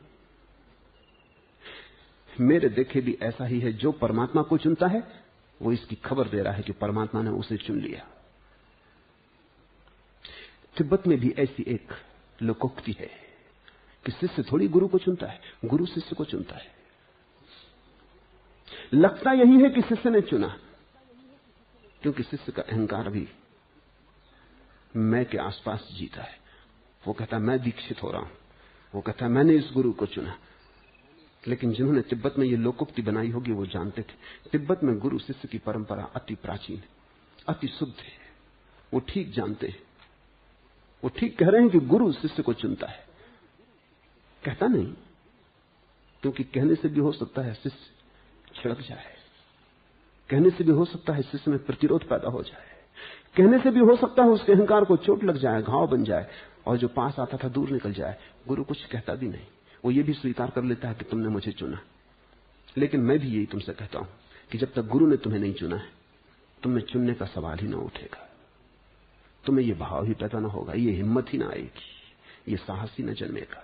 मेरे देखे भी ऐसा ही है, जो परमात्मा को चुनता है वो इसकी खबर दे रहा है कि परमात्मा ने उसे चुन लिया। तिब्बत में भी ऐसी एक लोकोक्ति है कि शिष्य थोड़ी गुरु को चुनता है, गुरु शिष्य को चुनता है। लगता यही है कि शिष्य ने चुना, क्योंकि शिष्य का अहंकार भी मैं के आसपास जीता है। वो कहता मैं दीक्षित हो रहा हूं, वो कहता मैंने इस गुरु को चुना। लेकिन जिन्होंने तिब्बत में ये लोकोक्ति बनाई होगी वो जानते थे तिब्बत में गुरु शिष्य की परंपरा अति प्राचीन है, अति शुद्ध है। वो ठीक जानते हैं, वो ठीक कह रहे हैं कि गुरु शिष्य को चुनता है। कहता नहीं, क्योंकि कहने से भी हो सकता है शिष्य छिड़क जाए, कहने से भी हो सकता है शिष्य में प्रतिरोध पैदा हो जाए, कहने से भी हो सकता है उसके अहंकार को चोट लग जाए, घाव बन जाए, और जो पास आता था दूर निकल जाए। गुरु कुछ कहता भी नहीं, वो ये भी स्वीकार कर लेता है कि तुमने मुझे चुना। लेकिन मैं भी यही तुमसे कहता हूं कि जब तक गुरु ने तुम्हें नहीं चुना है, तुम्हें चुनने का सवाल ही ना उठेगा। तुम्हें ये भाव ही पैदा ना होगा, ये हिम्मत ही ना आएगी, ये साहस ही ना जन्मेगा।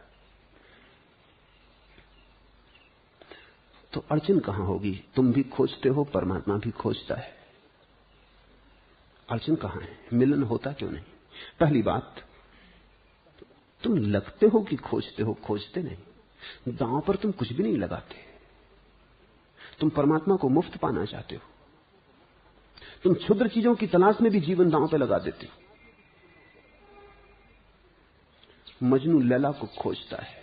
तो अड़चन कहां होगी? तुम भी खोजते हो, परमात्मा भी खोजता है। अड़चन कहां है? मिलन होता क्यों नहीं? पहली बात, तुम लगते हो कि खोजते हो, खोजते नहीं। दांव पर तुम कुछ भी नहीं लगाते। तुम परमात्मा को मुफ्त पाना चाहते हो। तुम क्षुद्र चीजों की तलाश में भी जीवन दांव पे लगा देते हो। मजनू लैला को खोजता है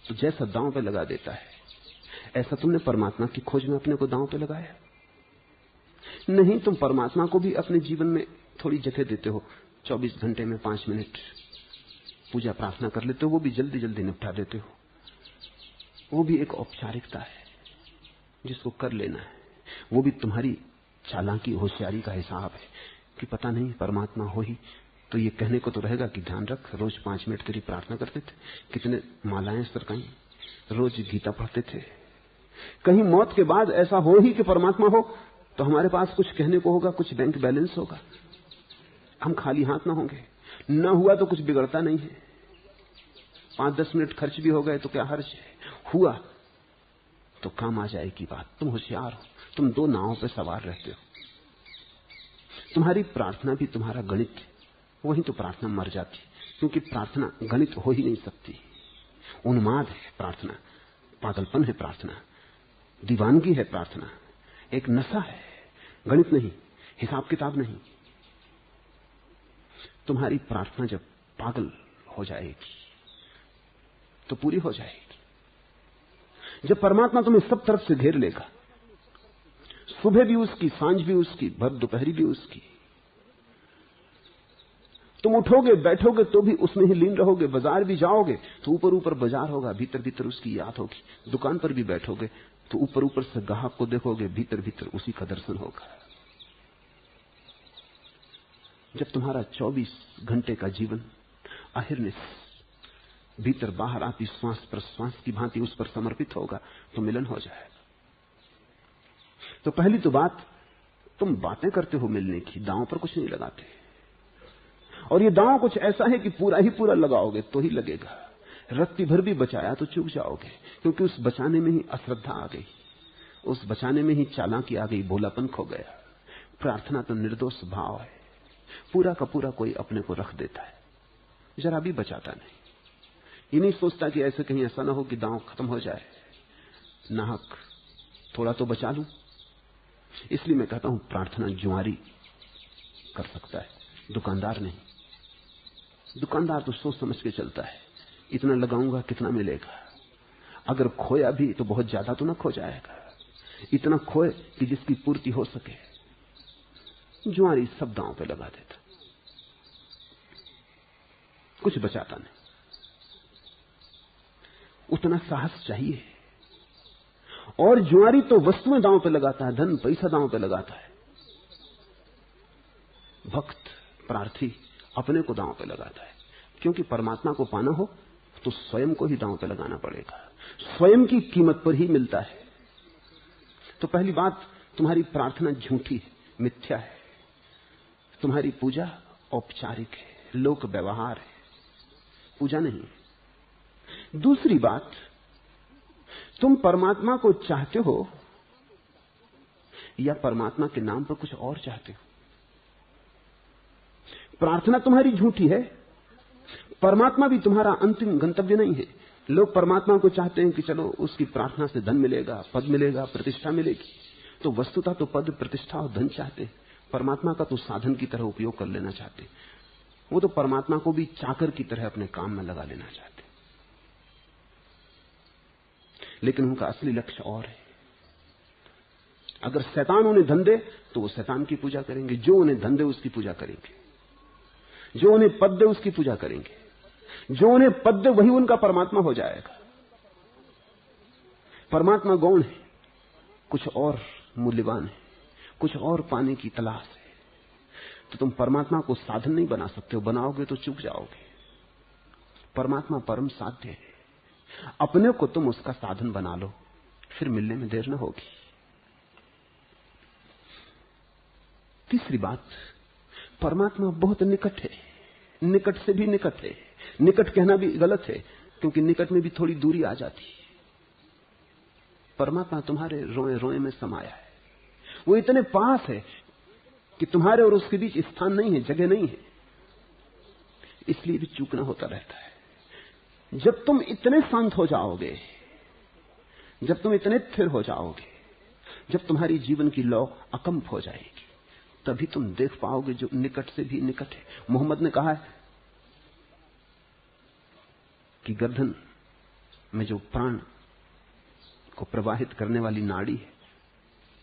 तो जैसा दांव पे लगा देता है, ऐसा तुमने परमात्मा की खोज में अपने को दांव पे लगाया नहीं। तुम परमात्मा को भी अपने जीवन में थोड़ी जगह देते हो। 24 घंटे में 5 मिनट पूजा प्रार्थना कर लेते हो, वो भी जल्दी जल्दी निपटा देते हो। वो भी एक औपचारिकता है जिसको कर लेना है। वो भी तुम्हारी चालाकी, होशियारी का हिसाब है कि पता नहीं परमात्मा हो ही तो ये कहने को तो रहेगा कि ध्यान रख, रोज 5 मिनट तेरी प्रार्थना करते थे, कितने मालाएं सरकाई, रोज गीता पढ़ते थे। कहीं मौत के बाद ऐसा हो ही कि परमात्मा हो तो हमारे पास कुछ कहने को होगा, कुछ बैंक बैलेंस होगा, हम खाली हाथ ना होंगे। न हुआ तो कुछ बिगड़ता नहीं है, 5-10 मिनट खर्च भी हो गए तो क्या हर्ज है, हुआ तो काम आ जाएगी बात। तुम होशियार हो, तुम 2 नावों पे सवार रहते हो। तुम्हारी प्रार्थना भी तुम्हारा गणित, वहीं तो प्रार्थना मर जाती, क्योंकि प्रार्थना गणित हो ही नहीं सकती। उन्माद है प्रार्थना, पागलपन है प्रार्थना, दीवानगी है प्रार्थना, एक नशा है, गणित नहीं, हिसाब किताब नहीं। तुम्हारी प्रार्थना जब पागल हो जाएगी तो पूरी हो जाएगी। जब परमात्मा तुम्हें सब तरफ से घेर लेगा, सुबह भी उसकी, सांझ भी उसकी, भर दोपहरी भी उसकी, तुम उठोगे बैठोगे तो भी उसमें ही लीन रहोगे। बाजार भी जाओगे तो ऊपर ऊपर बाजार होगा, भीतर भीतर उसकी याद होगी। दुकान पर भी बैठोगे तो ऊपर ऊपर से ग्राहक को देखोगे, भीतर भीतर उसी का दर्शन होगा। जब तुम्हारा 24 घंटे का जीवन अहिर्निश भीतर बाहर आती श्वास प्रश्वास की भांति उस पर समर्पित होगा तो मिलन हो जाएगा। तो पहली तो बात, तुम बातें करते हो मिलने की, दांव पर कुछ नहीं लगाते। और ये दांव कुछ ऐसा है कि पूरा ही पूरा लगाओगे तो ही लगेगा। रत्ती भर भी बचाया तो चूक जाओगे, क्योंकि उस बचाने में ही अश्रद्धा आ गई, उस बचाने में ही चालाकी आ गई, भोलापन खो गया। प्रार्थना तो निर्दोष भाव है, पूरा का पूरा कोई अपने को रख देता है, जरा भी बचाता नहीं। ये नहीं सोचता कि ऐसे कहीं ऐसा ना हो कि दांव खत्म हो जाए, नाहक थोड़ा तो बचा लूं। इसलिए मैं कहता हूं प्रार्थना जुआरी कर सकता है, दुकानदार नहीं। दुकानदार तो सोच समझ के चलता है, इतना लगाऊंगा कितना मिलेगा, अगर खोया भी तो बहुत ज्यादा तो ना खो जाएगा, इतना खोए कि जिसकी पूर्ति हो सके। जुआरी सब दांव पे लगा देता, कुछ बचाता नहीं। उतना साहस चाहिए। और जुआरी तो वस्तुएं दांव पे लगाता है, धन पैसा दांव पे लगाता है। भक्त प्रार्थी अपने को दांव पे लगाता है, क्योंकि परमात्मा को पाना हो तो स्वयं को ही दांव पे लगाना पड़ेगा, स्वयं की कीमत पर ही मिलता है। तो पहली बात, तुम्हारी प्रार्थना झूठी है, मिथ्या है। तुम्हारी पूजा औपचारिक है, लोक व्यवहार है, पूजा नहीं। दूसरी बात, तुम परमात्मा को चाहते हो या परमात्मा के नाम पर कुछ और चाहते हो? प्रार्थना तुम्हारी झूठी है, परमात्मा भी तुम्हारा अंतिम गंतव्य नहीं है। लोग परमात्मा को चाहते हैं कि चलो उसकी प्रार्थना से धन मिलेगा, पद मिलेगा, प्रतिष्ठा मिलेगी। तो वस्तुतः तो पद, प्रतिष्ठा और धन चाहते हैं, परमात्मा का तो साधन की तरह उपयोग कर लेना चाहते हैं। वो तो परमात्मा को भी चाकर की तरह अपने काम में लगा लेना चाहते हैं, लेकिन उनका असली लक्ष्य और है। अगर शैतान उन्हें धन दे तो वो शैतान की पूजा करेंगे, जो उन्हें धन दे उसकी पूजा करेंगे, जो उन्हें पद दे उसकी पूजा करेंगे, जो उन्हें पद दे वही उनका परमात्मा हो जाएगा। परमात्मा गौण है, कुछ और मूल्यवान है, कुछ और पाने की तलाश है। तो तुम परमात्मा को साधन नहीं बना सकते हो, बनाओगे तो चूक जाओगे। परमात्मा परम साध्य है, अपने को तुम उसका साधन बना लो, फिर मिलने में देर न होगी। तीसरी बात, परमात्मा बहुत निकट है, निकट से भी निकट है। निकट कहना भी गलत है, क्योंकि निकट में भी थोड़ी दूरी आ जाती है। परमात्मा तुम्हारे रोए रोए में समाया है, वो इतने पास है कि तुम्हारे और उसके बीच स्थान नहीं है, जगह नहीं है, इसलिए भी चूकना होता रहता है। जब तुम इतने शांत हो जाओगे, जब तुम इतने स्थिर हो जाओगे, जब तुम्हारी जीवन की लौ अकंप हो जाएगी, तभी तुम देख पाओगे जो निकट से भी निकट है। मोहम्मद ने कहा है कि गर्दन में जो प्राण को प्रवाहित करने वाली नाड़ी है,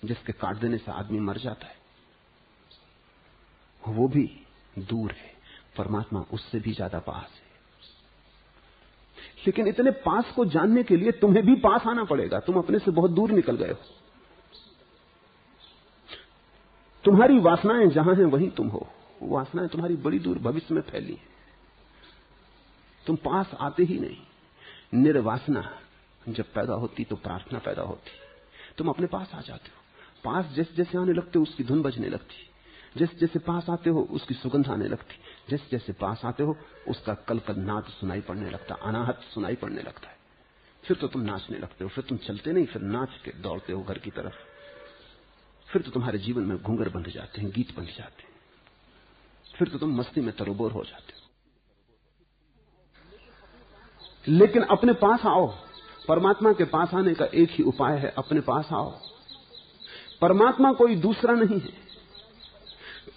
जिसके काट देने से आदमी मर जाता है, वो भी दूर है। परमात्मा उससे भी ज्यादा पास है। लेकिन इतने पास को जानने के लिए तुम्हें भी पास आना पड़ेगा। तुम अपने से बहुत दूर निकल गए हो। तुम्हारी वासनाएं जहां हैं वहीं तुम हो। वासनाएं तुम्हारी बड़ी दूर भविष्य में फैली हैं, तुम पास आते ही नहीं। निर्वासना जब पैदा होती तो प्रार्थना पैदा होती, तुम अपने पास आ जाते हो। पास जैसे जैसे आने लगते हो उसकी धुन बजने लगती, जैसे जैसे पास आते हो उसकी सुगंध आने लगती, जैसे जैसे पास आते हो उसका कलकल नाद सुनाई पड़ने लगता, अनाहत सुनाई पड़ने लगता है। फिर तो तुम नाचने लगते हो, फिर तुम चलते नहीं, फिर नाच के दौड़ते हो घर की तरफ। फिर तो तुम्हारे जीवन में घूंघर बंध जाते हैं, गीत बंध जाते हैं, फिर तो तुम मस्ती में तरोबोर हो जाते हो। लेकिन अपने पास आओ। परमात्मा के पास आने का एक ही उपाय है, अपने पास आओ। परमात्मा कोई दूसरा नहीं है,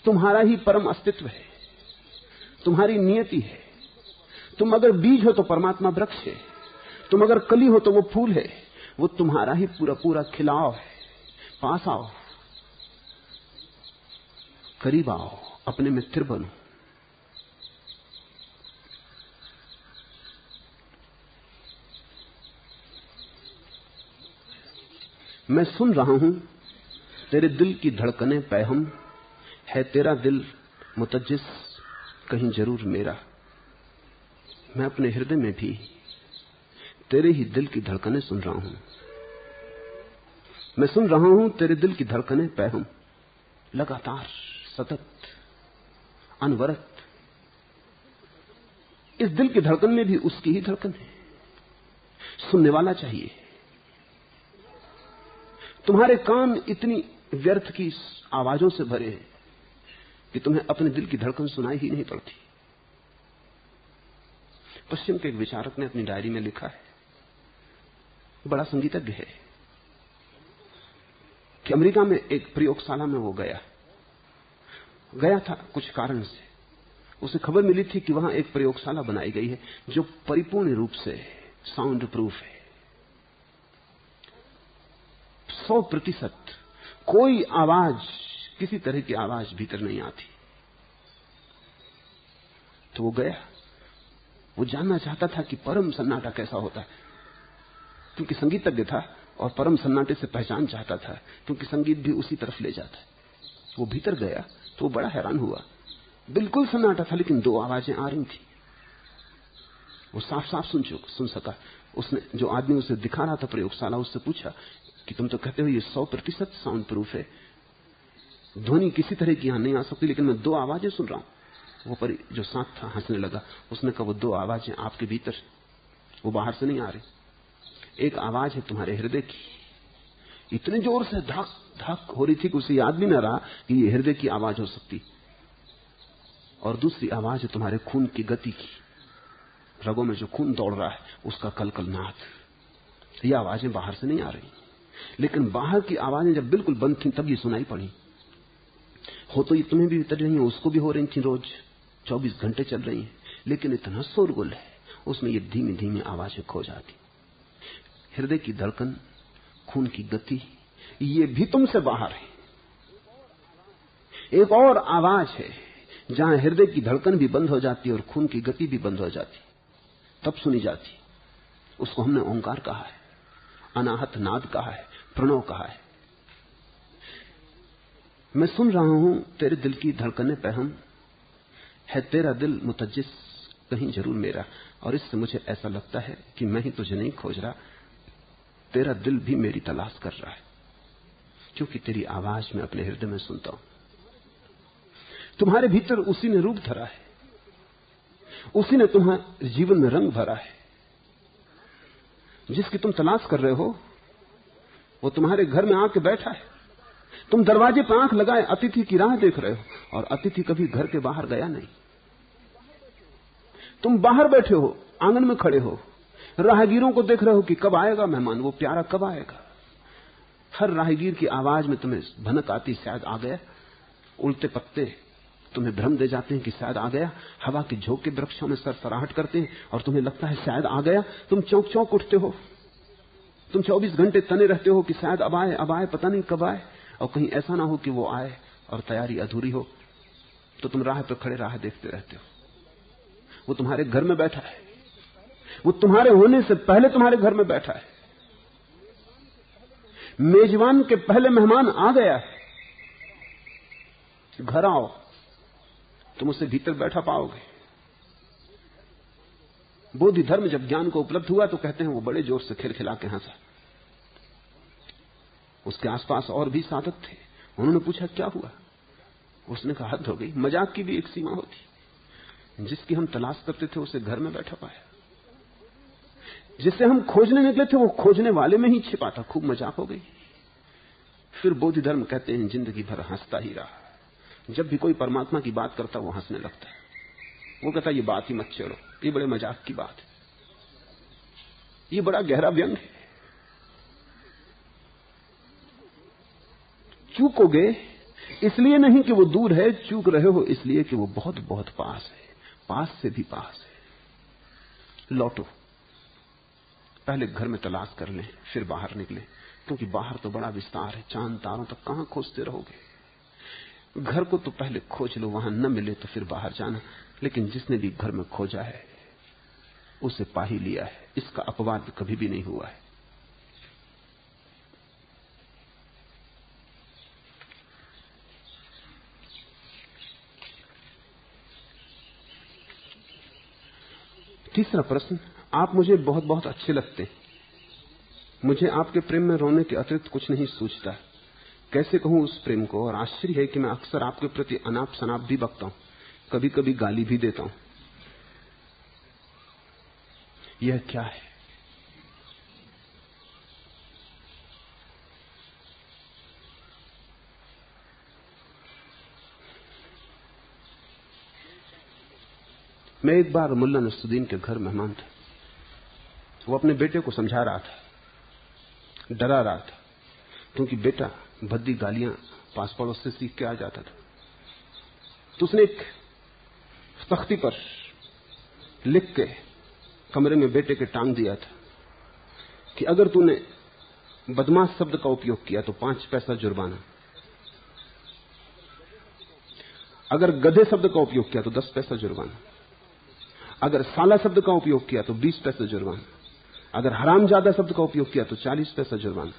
तुम्हारा ही परम अस्तित्व है, तुम्हारी नियति है। तुम अगर बीज हो तो परमात्मा वृक्ष है, तुम अगर कली हो तो वो फूल है। वो तुम्हारा ही पूरा पूरा खिलाव है। पास आओ, करीब आओ, अपने में स्थिर बनो। मैं सुन रहा हूं तेरे दिल की धड़कनें पैहम, है तेरा दिल मुतज्जिस कहीं जरूर मेरा। मैं अपने हृदय में भी तेरे ही दिल की धड़कनें सुन रहा हूं। मैं सुन रहा हूं तेरे दिल की धड़कनें पैहम, लगातार, सतत, अनवरत। इस दिल की धड़कन में भी उसकी ही धड़कन है। सुनने वाला चाहिए। तुम्हारे कान इतनी व्यर्थ की आवाजों से भरे हैं कि तुम्हें अपने दिल की धड़कन सुनाई ही नहीं पड़ती। पश्चिम के एक विचारक ने अपनी डायरी में लिखा है, बड़ा संगीतज्ञ है, कि अमेरिका में एक प्रयोगशाला में वो गया था कुछ कारण से। उसे खबर मिली थी कि वहां एक प्रयोगशाला बनाई गई है जो परिपूर्ण रूप से साउंड प्रूफ है, 100%। कोई आवाज, किसी तरह की आवाज भीतर नहीं आती। तो वो गया, वो जानना चाहता था कि परम सन्नाटा कैसा होता है, क्योंकि संगीतज्ञ था और परम सन्नाटे से पहचान चाहता था, क्योंकि संगीत भी उसी तरफ ले जाता है। वो भीतर गया तो वो बड़ा हैरान हुआ। बिल्कुल सन्नाटा था, लेकिन दो आवाजें आ रही थी। वो साफ साफ सुन सका। उसने, जो आदमी उसे दिखा रहा था प्रयोगशाला, उससे पूछा कि तुम तो कहते हो ये 100% साउंड प्रूफ है, ध्वनि किसी तरह की यहां नहीं आ सकती, लेकिन मैं दो आवाजें सुन रहा हूं। वो पर जो साथ था हंसने लगा। उसने कहा वो दो आवाजें आपके भीतर, वो बाहर से नहीं आ रही। एक आवाज है तुम्हारे हृदय की, इतने जोर से धक धक हो रही थी कि उसे याद भी न रहा कि ये हृदय की आवाज हो सकती। और दूसरी आवाज है तुम्हारे खून की गति की, रगों में जो खून दौड़ रहा है उसका कलकल नाद। ये आवाजें बाहर से नहीं आ रही, लेकिन बाहर की आवाजें जब बिल्कुल बंद थी तब ये सुनाई पड़ी। हो तो ये तुम्हें भी भीतर रही है, उसको भी हो रही थी, रोज 24 घंटे चल रही है, लेकिन इतना शोरगुल है उसमें ये धीमी धीमी आवाजें खो जाती। हृदय की धड़कन, खून की गति, ये भी तुमसे बाहर है। एक और आवाज है जहां हृदय की धड़कन भी बंद हो जाती और खून की गति भी बंद हो जाती, तब सुनी जाती। उसको हमने ओंकार कहा है, अनाहत नाद कहा है, प्रणव कहा है। मैं सुन रहा हूं तेरे दिल की धड़कने पे हम, है तेरा दिल मुतज्जिस कहीं जरूर मेरा। और इससे मुझे ऐसा लगता है कि मैं ही तुझे नहीं खोज रहा, तेरा दिल भी मेरी तलाश कर रहा है, क्योंकि तेरी आवाज मैं अपने हृदय में सुनता हूं। तुम्हारे भीतर उसी ने रूप धरा है, उसी ने तुम्हारे जीवन में रंग भरा है। जिसकी तुम तलाश कर रहे हो वो तुम्हारे घर में आके बैठा है। तुम दरवाजे पर आंख लगाए अतिथि की राह देख रहे हो, और अतिथि कभी घर के बाहर गया नहीं। तुम बाहर बैठे हो, आंगन में खड़े हो, राहगीरों को देख रहे हो कि कब आएगा मेहमान, वो प्यारा कब आएगा। हर राहगीर की आवाज में तुम्हें भनक आती, शायद आ गया। उल्टे पत्ते तुम्हें भ्रम दे जाते हैं कि शायद आ गया। हवा के झोंके वृक्षों में सरसराहट करते हैं और तुम्हें लगता है शायद आ गया। तुम चौंक चौंक उठते हो, तुम 24 घंटे तने रहते हो कि शायद अब आए, पता नहीं कब आए। और कहीं ऐसा ना हो कि वो आए और तैयारी अधूरी हो, तो तुम राह पे खड़े राह देखते रहते हो। वो तुम्हारे घर में बैठा है, वो तुम्हारे होने से पहले तुम्हारे घर में बैठा है। मेजबान के पहले मेहमान आ गया है। घर आओ, तुम उसे भीतर बैठा पाओगे। बोधि धर्म जब ज्ञान को उपलब्ध हुआ तो कहते हैं वो बड़े जोर से खिलखिला के हंसा। उसके आसपास और भी साधक थे। उन्होंने पूछा क्या हुआ? उसने कहा हद हो गई, मजाक की भी एक सीमा होती। जिसकी हम तलाश करते थे उसे घर में बैठा पाया। जिसे हम खोजने निकले थे वो खोजने वाले में ही छिपा था। खूब मजाक हो गई। फिर बोधि धर्म कहते हैं जिंदगी भर हंसता ही रहा। जब भी कोई परमात्मा की बात करता वो हंसने लगता है। वो कहता ये बात ही मत छेड़ो, ये बड़े मजाक की बात है, ये बड़ा गहरा व्यंग है। चूकोगे इसलिए नहीं कि वो दूर है, चूक रहे हो इसलिए कि वो बहुत बहुत पास है, पास से भी पास है। लौटो, पहले घर में तलाश कर लें, फिर बाहर निकले, क्योंकि बाहर तो बड़ा विस्तार है। चांद तारों तक कहां खोजते रहोगे? घर को तो पहले खोज लो, वहां न मिले तो फिर बाहर जाना। लेकिन जिसने भी घर में खोजा है उसे पा ही लिया है, इसका अपवाद कभी भी नहीं हुआ है। तीसरा प्रश्न, आप मुझे बहुत बहुत अच्छे लगते हैं। मुझे आपके प्रेम में रोने के अतिरिक्त कुछ नहीं सूझता। कैसे कहूं उस प्रेम को? और आश्चर्य है कि मैं अक्सर आपके प्रति अनाप शनाप भी बकता हूं, कभी कभी गाली भी देता हूं। यह क्या है? मैं एक बार मुल्ला नसरुद्दीन के घर मेहमान था। वो अपने बेटे को समझा रहा था, डरा रहा था, क्योंकि बेटा भद्दी गालियां पास पड़ोस से सीख के आ जाता था। तो उसने एक तख्ती पर लिख के कमरे में बेटे के टांग दिया था कि अगर तूने बदमाश शब्द का उपयोग किया तो 5 पैसा जुर्माना, अगर गधे शब्द का उपयोग किया तो 10 पैसा जुर्माना, अगर साला शब्द का उपयोग किया तो 20 पैसा जुर्माना, अगर हरामजादा शब्द का उपयोग किया तो 40 पैसा जुर्माना।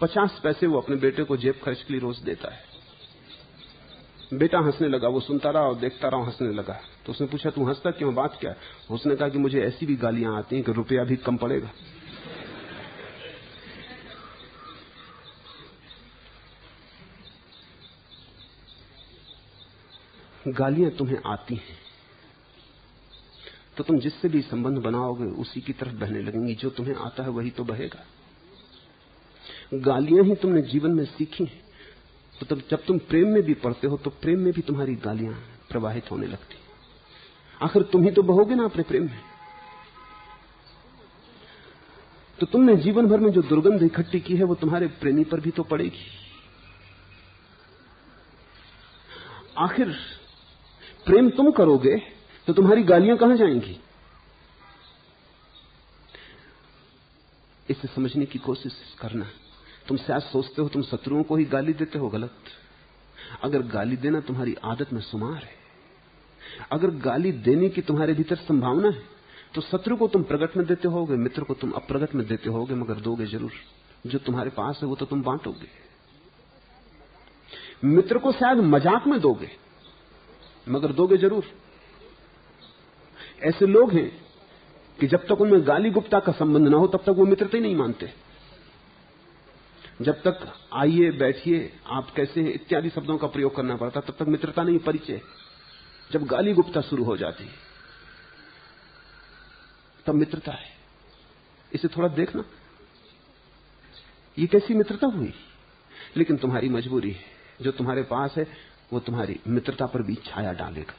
50 पैसे वो अपने बेटे को जेब खर्च के लिए रोज देता है। बेटा हंसने लगा, वो सुनता रहा और देखता रहा, हंसने लगा। तो उसने पूछा तू हंसता क्यों, बात क्या है? उसने कहा कि मुझे ऐसी भी गालियां आती हैं कि रुपया भी कम पड़ेगा। गालियां तुम्हें आती हैं तो तुम जिससे भी संबंध बनाओगे उसी की तरफ बहने लगेंगी। जो तुम्हें आता है वही तो बहेगा। गालियां ही तुमने जीवन में सीखी हैं, तो तब जब तुम प्रेम में भी पड़ते हो तो प्रेम में भी तुम्हारी गालियां प्रवाहित होने लगती। आखिर तुम ही तो बहोगे ना अपने प्रेम में। तो तुमने जीवन भर में जो दुर्गंध इकट्ठी की है वो तुम्हारे प्रेमी पर भी तो पड़ेगी। आखिर प्रेम तुम करोगे तो तुम्हारी गालियां कहां जाएंगी? इसे समझने की कोशिश करना। तुम शायद सोचते हो तुम शत्रुओं को ही गाली देते हो, गलत। अगर गाली देना तुम्हारी आदत में शुमार है, अगर गाली देने की तुम्हारे भीतर संभावना है, तो शत्रु को तुम प्रकट में देते होगे, मित्र को तुम अप्रगट में देते होगे, मगर दोगे जरूर। जो तुम्हारे पास है वो तो तुम बांटोगे। मित्र को शायद मजाक में दोगे, मगर दोगे जरूर। ऐसे लोग हैं कि जब तक उनमें गाली गुप्ता का संबंध ना हो तब तक वो मित्रता ही नहीं मानते। जब तक आइए, बैठिए, आप कैसे हैं इत्यादि शब्दों का प्रयोग करना पड़ता, तब तक मित्रता नहीं, परिचय। जब गाली गुप्ता शुरू हो जाती तब मित्रता है। इसे थोड़ा देखना, ये कैसी मित्रता हुई। लेकिन तुम्हारी मजबूरी है, जो तुम्हारे पास है वो तुम्हारी मित्रता पर भी छाया डालेगा।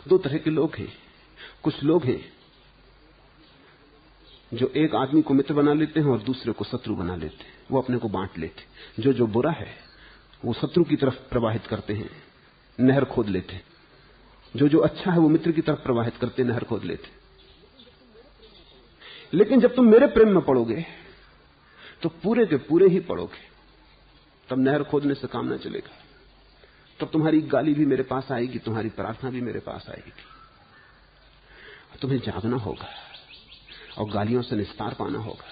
दो तरह के लोग हैं। कुछ लोग हैं जो एक आदमी को मित्र बना लेते हैं और दूसरे को शत्रु बना लेते हैं, वो अपने को बांट लेते। जो बुरा है वो शत्रु की तरफ प्रवाहित करते हैं, नहर खोद लेते हैं। जो अच्छा है वो मित्र की तरफ प्रवाहित करते, नहर खोद लेते। लेकिन जब तुम मेरे प्रेम में पड़ोगे तो पूरे के पूरे ही पड़ोगे, तब नहर खोदने से काम ना चलेगा। तब तुम्हारी गाली भी मेरे पास आएगी, तुम्हारी प्रार्थना भी मेरे पास आएगी। तुम्हें जागना होगा और गालियों से निस्तार पाना होगा,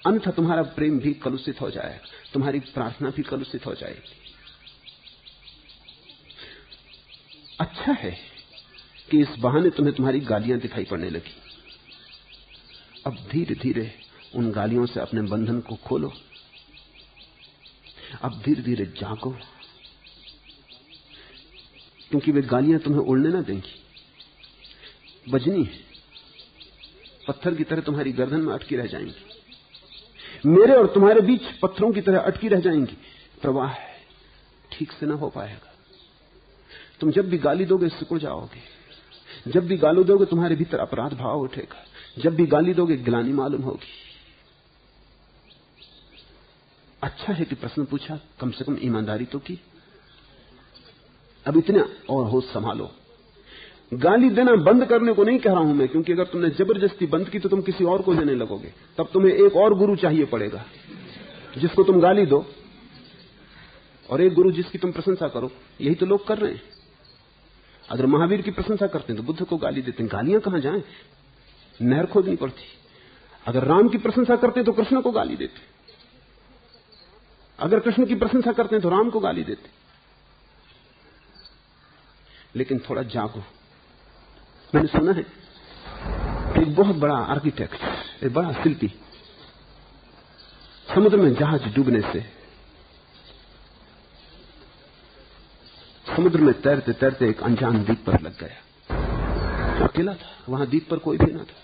अन्यथा तुम्हारा प्रेम भी कलुषित हो जाएगा, तुम्हारी प्रार्थना भी कलुषित हो जाएगी। अच्छा है कि इस बहाने तुम्हें तुम्हारी गालियां दिखाई पड़ने लगी। अब धीरे धीरे उन गालियों से अपने बंधन को खोलो। अब धीरे धीरे जागो, क्योंकि वे गालियां तुम्हें उड़ने ना देंगी। बजनी है, पत्थर की तरह तुम्हारी गर्दन में अटकी रह जाएंगी। मेरे और तुम्हारे बीच पत्थरों की तरह अटकी रह जाएंगी। प्रवाह ठीक से ना हो पाएगा। तुम जब भी गाली दोगे सिकुड़ जाओगे। जब भी गाली दोगे तुम्हारे भीतर अपराध भाव उठेगा। जब भी गाली दोगे गिलानी मालूम होगी। अच्छा है कि प्रश्न पूछा, कम से कम ईमानदारी तो की। अब इतना और होश संभालो। गाली देना बंद करने को नहीं कह रहा हूं मैं, क्योंकि अगर तुमने जबरदस्ती बंद की तो तुम किसी और को देने लगोगे। तब तुम्हें एक और गुरु चाहिए पड़ेगा जिसको तुम गाली दो, और एक गुरु जिसकी तुम प्रशंसा करो। यही तो लोग कर रहे हैं। अगर महावीर की प्रशंसा करते हैं तो बुद्ध को गाली देते हैं। गालियां कहां जाएं, नहर खोदनी पड़ती। अगर राम की प्रशंसा करते हैं तो कृष्ण को गाली देते। अगर कृष्ण की प्रशंसा करते हैं तो राम को गाली देते। लेकिन थोड़ा जागो। मैंने सुना है एक बहुत बड़ा आर्किटेक्ट, एक बड़ा शिल्पी, समुद्र में जहाज डूबने से, समुद्र में तैरते तैरते एक अनजान द्वीप पर लग गया। अकेला था, वहां द्वीप पर कोई भी ना था।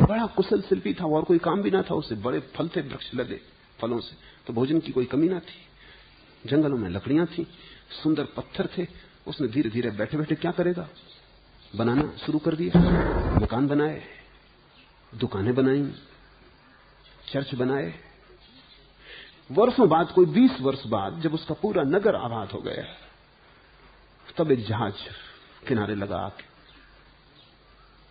बड़ा कुशल शिल्पी था और कोई काम भी ना था उसे। बड़े फल थे, वृक्ष लगे फलों से, तो भोजन की कोई कमी ना थी। जंगलों में लकड़ियां थी, सुंदर पत्थर थे। उसने धीरे धीरे बैठे बैठे क्या करेगा, बनाना शुरू कर दिया। मकान बनाए, दुकानें बनाई, चर्च बनाए। वर्षों बाद, कोई 20 वर्ष बाद, जब उसका पूरा नगर आबाद हो गया, तब एक जहाज किनारे लगा आके।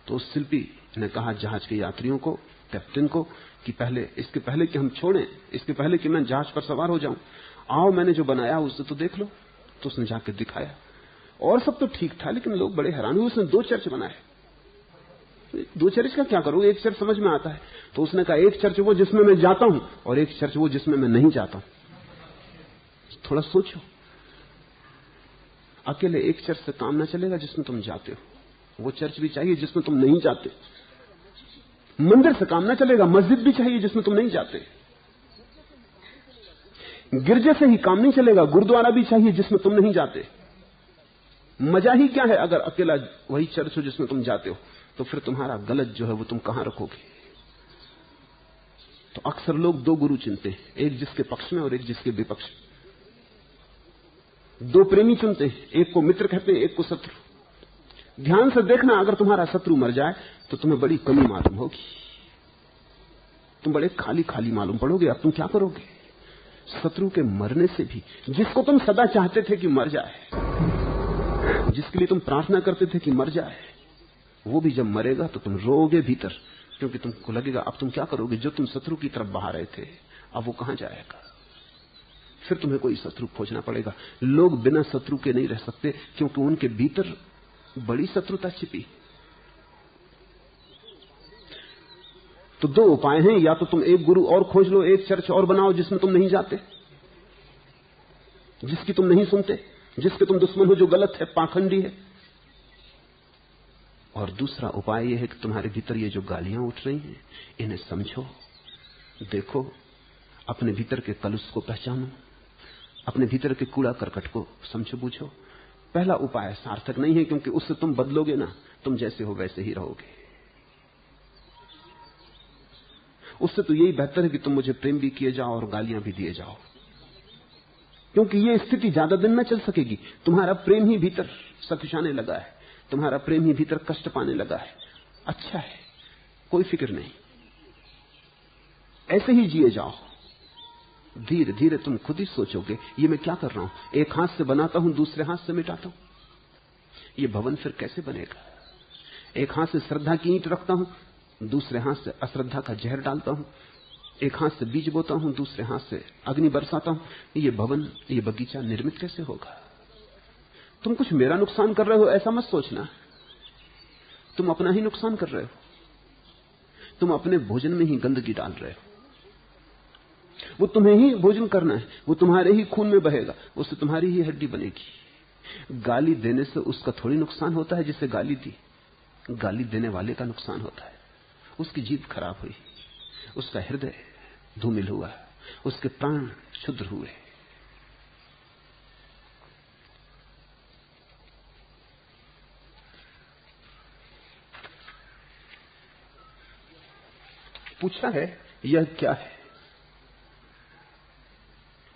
तो उस शिल्पी ने कहा जहाज के यात्रियों को, कैप्टन को, कि इसके पहले कि हम छोड़ें, इसके पहले कि मैं जहाज पर सवार हो जाऊं, आओ मैंने जो बनाया उसे तो देख लो। तो उसने जाकर दिखाया और सब तो ठीक था, लेकिन लोग बड़े हैरान हुए। उसने 2 चर्च बनाए। 2 चर्च का क्या करूं, एक चर्च समझ में आता है। तो उसने कहा एक चर्च वो जिसमें मैं जाता हूं और एक चर्च वो जिसमें मैं नहीं जाता हूं। थोड़ा सोचो, अकेले एक चर्च से काम ना चलेगा जिसमें तुम जाते हो। वो चर्च भी चाहिए जिसमें तुम नहीं जाते। मंदिर से काम ना चलेगा, मस्जिद भी चाहिए जिसमें तुम नहीं जाते। गिरजे से ही काम नहीं चलेगा, गुरुद्वारा भी चाहिए जिसमें तुम नहीं जाते। मजा ही क्या है अगर अकेला वही चर्च हो जिसमें तुम जाते हो। तो फिर तुम्हारा गलत जो है वो तुम कहां रखोगे। तो अक्सर लोग 2 गुरु चुनते हैं, एक जिसके पक्ष में और एक जिसके विपक्ष में। 2 प्रेमी चुनते हैं, एक को मित्र कहते हैं, एक को शत्रु। ध्यान से देखना, अगर तुम्हारा शत्रु मर जाए तो तुम्हें बड़ी कमी मालूम होगी। तुम बड़े खाली खाली मालूम पड़ोगे। अब तुम क्या करोगे शत्रु के मरने से भी? जिसको तुम सदा चाहते थे कि मर जाए, जिसके लिए तुम प्रार्थना करते थे कि मर जाए, वो भी जब मरेगा तो तुम रोओगे भीतर, क्योंकि तुमको लगेगा अब तुम क्या करोगे। जो तुम शत्रु की तरफ बहा रहे थे, अब वो कहां जाएगा। फिर तुम्हें कोई शत्रु खोजना पड़ेगा। लोग बिना शत्रु के नहीं रह सकते, क्योंकि उनके भीतर बड़ी शत्रुता छिपी। तो दो उपाय हैं, या तो तुम एक गुरु और खोज लो, एक चर्च और बनाओ जिसमें तुम नहीं जाते, जिसकी तुम नहीं सुनते, जिसके तुम दुश्मन हो, जो गलत है, पाखंडी है। और दूसरा उपाय यह है कि तुम्हारे भीतर ये जो गालियां उठ रही हैं, इन्हें समझो, देखो, अपने भीतर के कलुष को पहचानो, अपने भीतर के कूड़ा करकट को समझो बूझो। पहला उपाय सार्थक नहीं है, क्योंकि उससे तुम बदलोगे ना, तुम जैसे हो वैसे ही रहोगे। उससे तो यही बेहतर है कि तुम मुझे प्रेम भी किए जाओ और गालियां भी दिए जाओ, क्योंकि यह स्थिति ज्यादा दिन न चल सकेगी। तुम्हारा प्रेम ही भीतर सकुचाने लगा है, तुम्हारा प्रेम ही भीतर कष्ट पाने लगा है। अच्छा है, कोई फिक्र नहीं, ऐसे ही जिए जाओ। धीरे धीरे तुम खुद ही सोचोगे, ये मैं क्या कर रहा हूं, एक हाथ से बनाता हूं, दूसरे हाथ से मिटाता हूं, ये भवन फिर कैसे बनेगा। एक हाथ से श्रद्धा की ईंट रखता हूं, दूसरे हाथ से अश्रद्धा का जहर डालता हूं, एक हाथ से बीज बोता हूं, दूसरे हाथ से अग्नि बरसाता हूं, ये भवन, ये बगीचा निर्मित कैसे होगा। तुम कुछ मेरा नुकसान कर रहे हो ऐसा मत सोचना, तुम अपना ही नुकसान कर रहे हो, तुम अपने भोजन में ही गंदगी डाल रहे हो। वो तुम्हें ही भोजन करना है, वो तुम्हारे ही खून में बहेगा, उससे तुम्हारी ही हड्डी बनेगी। गाली देने से उसका थोड़ी नुकसान होता है जिसे गाली दी, गाली देने वाले का नुकसान होता है। उसकी जीभ खराब हुई, उसका हृदय धूमिल हुआ, उसके प्राण क्षुद्र हुए। पूछा है यह क्या है,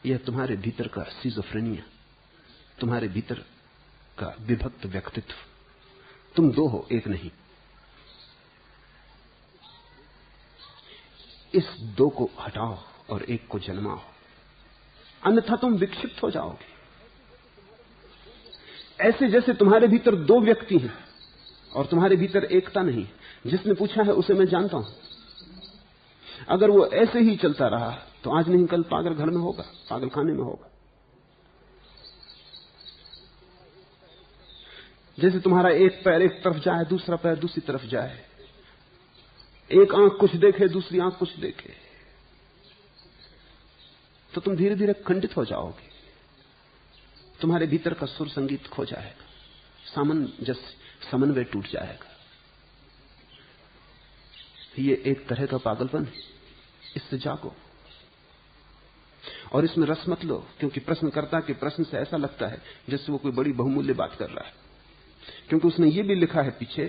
यह तुम्हारे भीतर का सिजोफ्रेनिया, तुम्हारे भीतर का विभक्त व्यक्तित्व। तुम दो हो, एक नहीं। इस दो को हटाओ और एक को जन्माओ, अन्यथा तुम विक्षिप्त हो जाओगे। ऐसे जैसे तुम्हारे भीतर दो व्यक्ति हैं और तुम्हारे भीतर एकता नहीं। जिसने पूछा है उसे मैं जानता हूं, अगर वो ऐसे ही चलता रहा तो आज नहीं कल पागल घर में होगा, पागल खाने में होगा। जैसे तुम्हारा एक पैर एक तरफ जाए, दूसरा पैर दूसरी तरफ जाए, एक आंख कुछ देखे, दूसरी आंख कुछ देखे, तो तुम धीरे धीरे खंडित हो जाओगे। तुम्हारे भीतर का सुर संगीत खो जाएगा, सामंजस्य, समन्वय टूट जाएगा। ये एक तरह का पागलपन है, इससे जागो और इसमें रस मत लो, क्योंकि प्रश्नकर्ता के प्रश्न से ऐसा लगता है जैसे वो कोई बड़ी बहुमूल्य बात कर रहा है। क्योंकि उसने ये भी लिखा है पीछे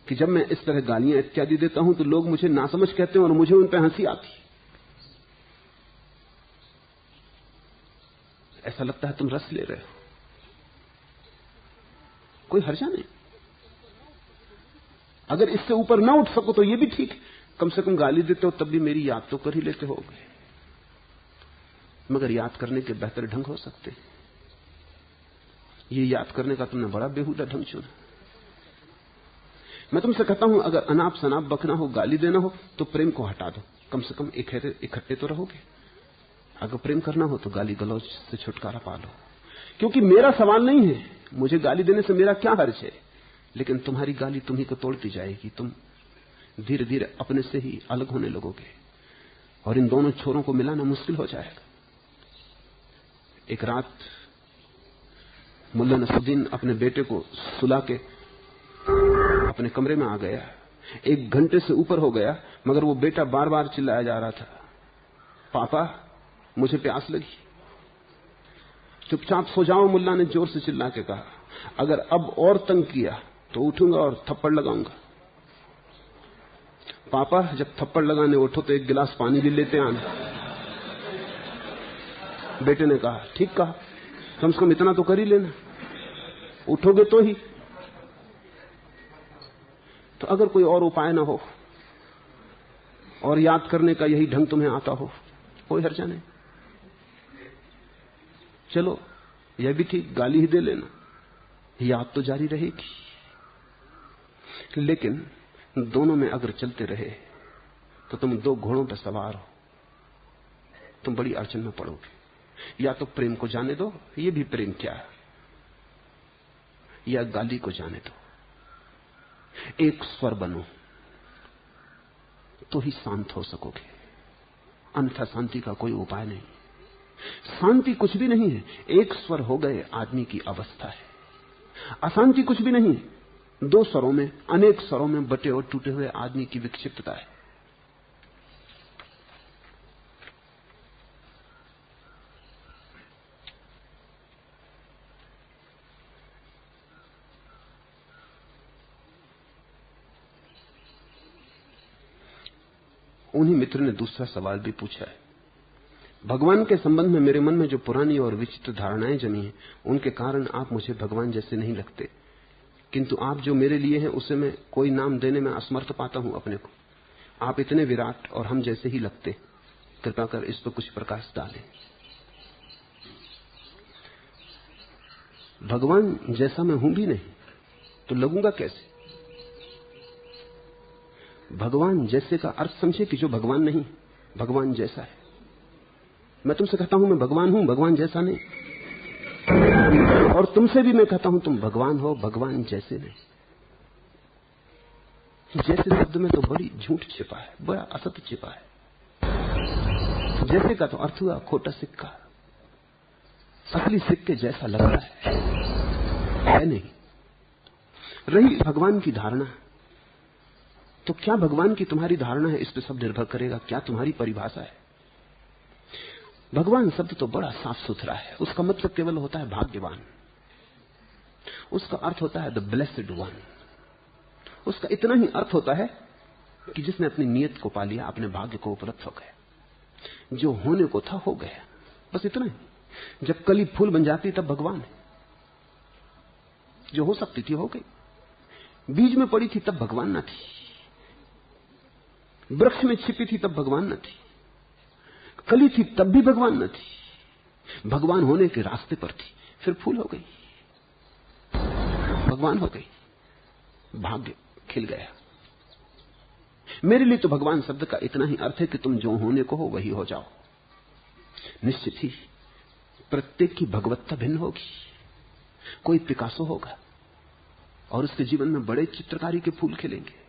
कि जब मैं इस तरह गालियां इत्यादि देता हूं तो लोग मुझे नासमझ कहते हैं और मुझे उन पर हंसी आती। ऐसा लगता है तुम रस ले रहे हो, कोई हर्जा नहीं। अगर इससे ऊपर ना उठ सको तो ये भी ठीक, कम से कम गाली देते हो तब भी मेरी याद तो कर ही लेते होगे। मगर याद करने के बेहतर ढंग हो सकते हैं, ये याद करने का तुमने बड़ा बेहुदा ढंग चुना। मैं तुमसे कहता हूं, अगर अनाप शनाप बकना हो, गाली देना हो, तो प्रेम को हटा दो, कम से कम इकट्ठे तो रहोगे। अगर प्रेम करना हो तो गाली गलौज से छुटकारा पा लो। क्योंकि मेरा सवाल नहीं है, मुझे गाली देने से मेरा क्या हर्ज है, लेकिन तुम्हारी गाली तुम्ही को तोड़ती जाएगी। तुम धीरे धीरे अपने से ही अलग होने लगोगे और इन दोनों छोरों को मिलाना मुश्किल हो जाएगा। एक रात मुल्ला नसरुद्दीन अपने बेटे को सुला के अपने कमरे में आ गया। 1 घंटे से ऊपर हो गया, मगर वो बेटा बार बार चिल्लाया जा रहा था, पापा मुझे प्यास लगी। चुपचाप सो जाओ, मुल्ला ने जोर से चिल्ला के कहा। अगर अब और तंग किया तो उठूंगा और थप्पड़ लगाऊंगा। पापा जब थप्पड़ लगाने उठो तो 1 गिलास पानी भी लेते आना। बेटे ने कहा, ठीक कहा, कम से कम इतना तो कर ही लेना, उठोगे तो ही। तो अगर कोई और उपाय ना हो और याद करने का यही ढंग तुम्हें आता हो, कोई हर्जा नहीं। चलो यह भी ठीक, गाली ही दे लेना, याद तो जारी रहेगी। लेकिन दोनों में अगर चलते रहे तो तुम 2 घोड़ों पर सवार हो, तुम बड़ी अड़चन में पड़ोगे। या तो प्रेम को जाने दो, ये भी प्रेम क्या है, या गाली को जाने दो। एक स्वर बनो, तो ही शांत हो सकोगे, अन्यथा शांति का कोई उपाय नहीं। शांति कुछ भी नहीं है, एक स्वर हो गए आदमी की अवस्था है। अशांति कुछ भी नहीं है, दो स्वरों में, अनेक स्वरों में बटे और टूटे हुए आदमी की विक्षिप्तता है। उन्हीं मित्र ने दूसरा सवाल भी पूछा है। भगवान के संबंध में मेरे मन में जो पुरानी और विचित्र धारणाएं जमी हैं, उनके कारण आप मुझे भगवान जैसे नहीं लगते, किंतु आप जो मेरे लिए हैं उसे मैं कोई नाम देने में असमर्थ पाता हूं अपने को। आप इतने विराट और हम जैसे ही लगते, कृपा कर इस पर कुछ प्रकाश डालें। भगवान जैसा मैं हूं भी नहीं तो लगूंगा कैसे? भगवान जैसे का अर्थ समझे कि जो भगवान नहीं, भगवान जैसा है। मैं तुमसे कहता हूं मैं भगवान हूं, भगवान जैसा नहीं, और तुमसे भी मैं कहता हूं तुम भगवान हो, भगवान जैसे नहीं। जैसे शब्द में तो बड़ी झूठ छिपा है, बड़ा असत्य छिपा है। जैसे का तो अर्थ हुआ खोटा सिक्का, असली सिक्के जैसा लग रहा है नहीं। रही भगवान की धारणा, तो क्या भगवान की तुम्हारी धारणा है, इस पर सब निर्भर करेगा क्या तुम्हारी परिभाषा है। भगवान शब्द तो बड़ा साफ सुथरा है, उसका मतलब केवल होता है भाग्यवान, उसका अर्थ होता है द ब्लेस्ड वन। उसका इतना ही अर्थ होता है कि जिसने अपनी नियत को पा लिया, अपने भाग्य को उपलब्ध हो गया, जो होने को था हो गया, बस इतना ही। जब कली फूल बन जाती तब भगवान है, जो हो सकती थी हो गई। बीज में पड़ी थी तब भगवान न थी, वृक्ष में छिपी थी तब भगवान न थी, कली थी तब भी भगवान न थी, भगवान होने के रास्ते पर थी, फिर फूल हो गई, भगवान हो गई, भाग्य खिल गया। मेरे लिए तो भगवान शब्द का इतना ही अर्थ है कि तुम जो होने को हो वही हो जाओ। निश्चित ही प्रत्येक की भगवत्ता भिन्न होगी। कोई पिकासो होगा और उसके जीवन में बड़े चित्रकारी के फूल खिलेंगे,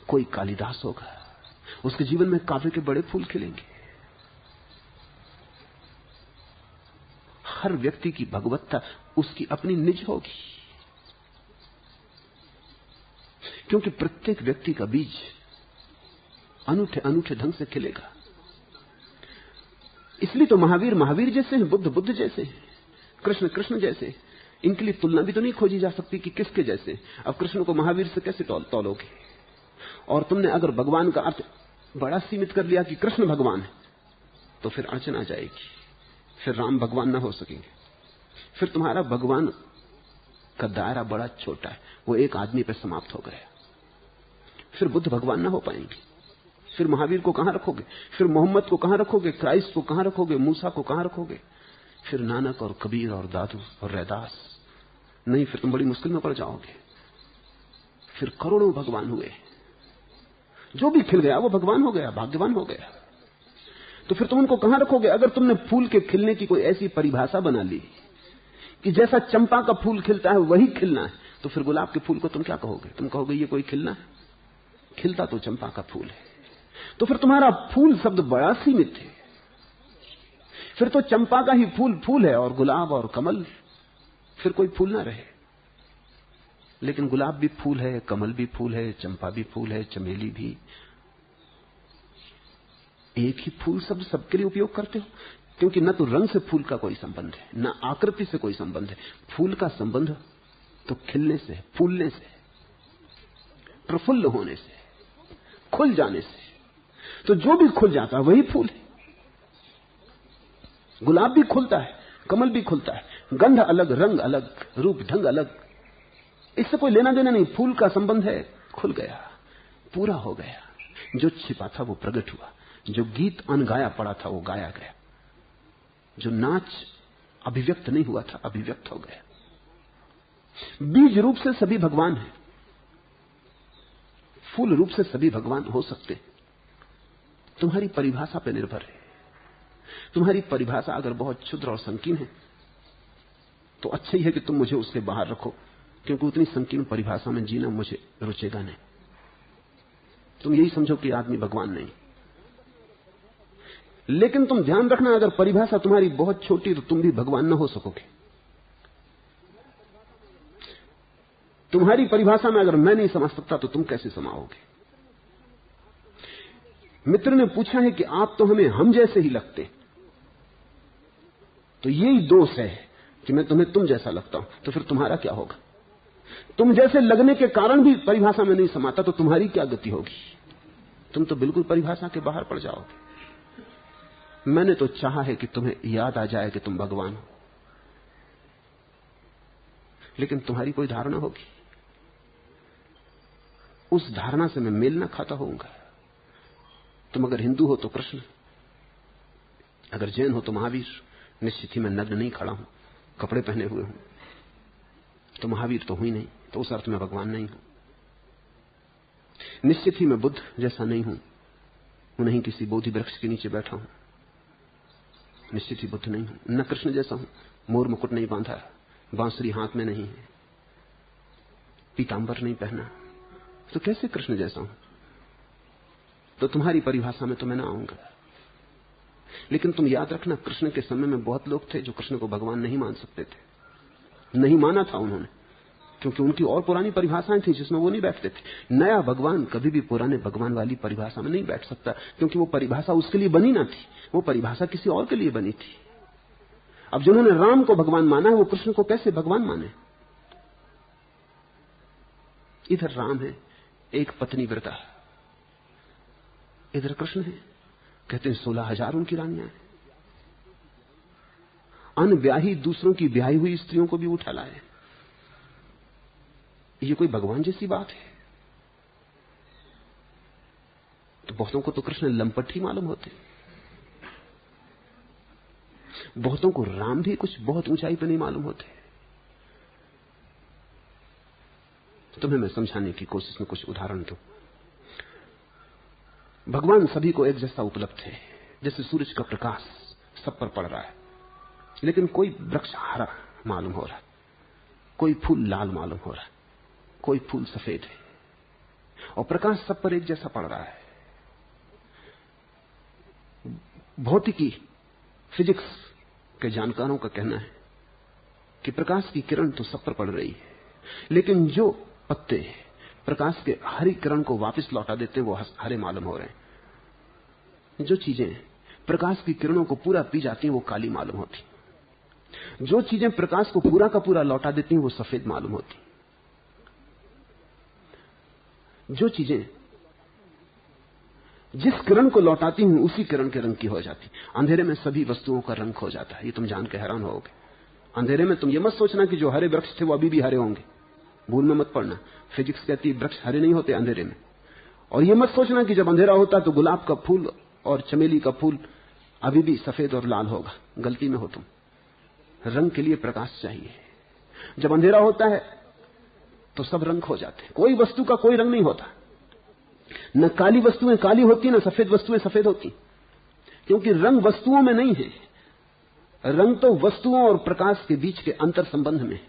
कोई कालिदास होगा, उसके जीवन में काव्य के बड़े फूल खिलेंगे। हर व्यक्ति की भगवत्ता उसकी अपनी निज होगी, क्योंकि प्रत्येक व्यक्ति का बीज अनूठे अनूठे ढंग से खिलेगा। इसलिए तो महावीर महावीर जैसे हैं, बुद्ध बुद्ध जैसे हैं, कृष्ण कृष्ण जैसे। इनके लिए तुलना भी तो नहीं खोजी जा सकती कि किसके जैसे। अब कृष्ण को महावीर से कैसे तौलोगे? और तुमने अगर भगवान का अर्थ बड़ा सीमित कर लिया कि कृष्ण भगवान है, तो फिर अड़चन आ जाएगी, फिर राम भगवान ना हो सकेंगे, फिर तुम्हारा भगवान का दायरा बड़ा छोटा है, वो एक आदमी पर समाप्त हो गया। फिर बुद्ध भगवान ना हो पाएंगे, फिर महावीर को कहां रखोगे, फिर मोहम्मद को कहां रखोगे, क्राइस्ट को कहां रखोगे, मूसा को कहां रखोगे, फिर नानक और कबीर और दादू और रैदास? नहीं, फिर तुम बड़ी मुश्किल में पड़ जाओगे। फिर करोड़ों भगवान हुए, जो भी खिल गया वो भगवान हो गया, भाग्यवान हो गया। तो फिर तुम उनको कहां रखोगे? अगर तुमने फूल के खिलने की कोई ऐसी परिभाषा बना ली कि जैसा चंपा का फूल खिलता है वही खिलना है, तो फिर गुलाब के फूल को तुम क्या कहोगे? तुम कहोगे ये कोई खिलना है? खिलता तो चंपा का फूल है। तो फिर तुम्हारा फूल शब्द बड़ा सीमित है। फिर तो चंपा का ही फूल फूल है और गुलाब और कमल फिर कोई फूल ना रहे। लेकिन गुलाब भी फूल है, कमल भी फूल है, चंपा भी फूल है, चमेली भी। एक ही फूल शब्द सबके लिए उपयोग करते हो, क्योंकि न तो रंग से फूल का कोई संबंध है, न आकृति से कोई संबंध है। फूल का संबंध तो खिलने से, फूलने से, प्रफुल्ल होने से, खुल जाने से। तो जो भी खुल जाता है वही फूल है। गुलाब भी खुलता है, कमल भी खुलता है, गंध अलग, रंग अलग, रूप ढंग अलग, इससे कोई लेना देना नहीं। फूल का संबंध है, खुल गया, पूरा हो गया। जो छिपा था वो प्रकट हुआ, जो गीत अनगाया पड़ा था वो गाया गया, जो नाच अभिव्यक्त नहीं हुआ था अभिव्यक्त हो गया। बीज रूप से सभी भगवान हैं, फूल रूप से सभी भगवान हो सकते हैं। तुम्हारी परिभाषा पर निर्भर है। तुम्हारी परिभाषा अगर बहुत क्षुद्र और संकीर्ण है तो अच्छा ही है कि तुम मुझे उसके बाहर रखो, क्योंकि उतनी संकीर्ण परिभाषा में जीना मुझे रुचेगा नहीं। तुम यही समझो कि आदमी भगवान नहीं। लेकिन तुम ध्यान रखना, अगर परिभाषा तुम्हारी बहुत छोटी तो तुम भी भगवान न हो सकोगे। तुम्हारी परिभाषा में अगर मैं नहीं समझ सकता तो तुम कैसे समाओगे? मित्र ने पूछा है कि आप तो हमें हम जैसे ही लगते, तो यही दोष है कि मैं तुम्हें तुम जैसा लगता हूं। तो फिर तुम्हारा क्या होगा? तुम जैसे लगने के कारण भी परिभाषा में नहीं समाता तो तुम्हारी क्या गति होगी? तुम तो बिल्कुल परिभाषा के बाहर पड़ जाओगे। मैंने तो चाहा है कि तुम्हें याद आ जाए कि तुम भगवान हो, लेकिन तुम्हारी कोई धारणा होगी, उस धारणा से मैं मेल ना खाता होऊंगा। तुम अगर हिंदू हो तो कृष्ण, अगर जैन हो तो महावीर। निश्चित ही मैं नग्न नहीं खड़ा हूं, कपड़े पहने हुए हूं, तो महावीर तो हुई नहीं, तो उस अर्थ में भगवान नहीं हूं। निश्चित ही मैं बुद्ध जैसा नहीं हूं, नहीं किसी बोधि वृक्ष के नीचे बैठा हूं, निश्चित ही बुद्ध नहीं हूं। न कृष्ण जैसा हूं, मोर मुकुट नहीं बांधा, बांसुरी हाथ में नहीं है, पीतांबर नहीं पहना, तो कैसे कृष्ण जैसा हूं? तो तुम्हारी परिभाषा में तो मैं ना आऊंगा। लेकिन तुम याद रखना, कृष्ण के समय में बहुत लोग थे जो कृष्ण को भगवान नहीं मान सकते थे, नहीं माना था उन्होंने, क्योंकि उनकी और पुरानी परिभाषाएं थी जिसमें वो नहीं बैठते थे। नया भगवान कभी भी पुराने भगवान वाली परिभाषा में नहीं बैठ सकता, क्योंकि वो परिभाषा उसके लिए बनी ना थी, वो परिभाषा किसी और के लिए बनी थी। अब जिन्होंने राम को भगवान माना है वो कृष्ण को कैसे भगवान माने? इधर राम है, एक पत्नी व्रता, इधर कृष्ण है, कहते हैं 16,000 उनकी रानियां हैं। अनब्याही दूसरों की ब्याही हुई स्त्रियों को भी उठा लाए। ये कोई भगवान जैसी बात है? तो बहुतों को तो कृष्ण लंपट ही मालूम होते, बहुतों को राम भी कुछ बहुत ऊंचाई पर नहीं मालूम होते। तुम्हें मैं समझाने की कोशिश में कुछ उदाहरण दूं। भगवान सभी को एक जैसा उपलब्ध है, जैसे सूरज का प्रकाश सब पर पड़ रहा है, लेकिन कोई वृक्ष हरा मालूम हो रहा है, कोई फूल लाल मालूम हो रहा है, कोई फूल सफेद है, और प्रकाश सब पर एक जैसा पड़ रहा है। भौतिकी, फिजिक्स के जानकारों का कहना है कि प्रकाश की किरण तो सब पर पड़ रही है, लेकिन जो पत्ते प्रकाश के हरी किरण को वापस लौटा देते हैं वो हरे मालूम हो रहे हैं। जो चीजें प्रकाश की किरणों को पूरा पी जाती हैं वो काली मालूम होती, जो चीजें प्रकाश को पूरा का पूरा लौटा देती हैं वो सफेद मालूम होती, जो चीजें जिस किरण को लौटाती हूं उसी किरण के रंग की हो जाती। अंधेरे में सभी वस्तुओं का रंग खो जाता है, ये तुम जान के हैरान होगे। अंधेरे में तुम ये मत सोचना कि जो हरे वृक्ष थे वो अभी भी हरे होंगे, भूल में मत पड़ना। फिजिक्स कहती है वृक्ष हरे नहीं होते अंधेरे में। और ये मत सोचना कि जब अंधेरा होता तो गुलाब का फूल और चमेली का फूल अभी भी सफेद और लाल होगा, गलती में हो तुम। रंग के लिए प्रकाश चाहिए। जब अंधेरा होता है तो सब रंग खो जाते हैं, कोई वस्तु का कोई रंग नहीं होता। न काली वस्तुएं काली होती, न सफेद वस्तुएं सफेद होती, क्योंकि रंग वस्तुओं में नहीं है, रंग तो वस्तुओं और प्रकाश के बीच के अंतर संबंध में।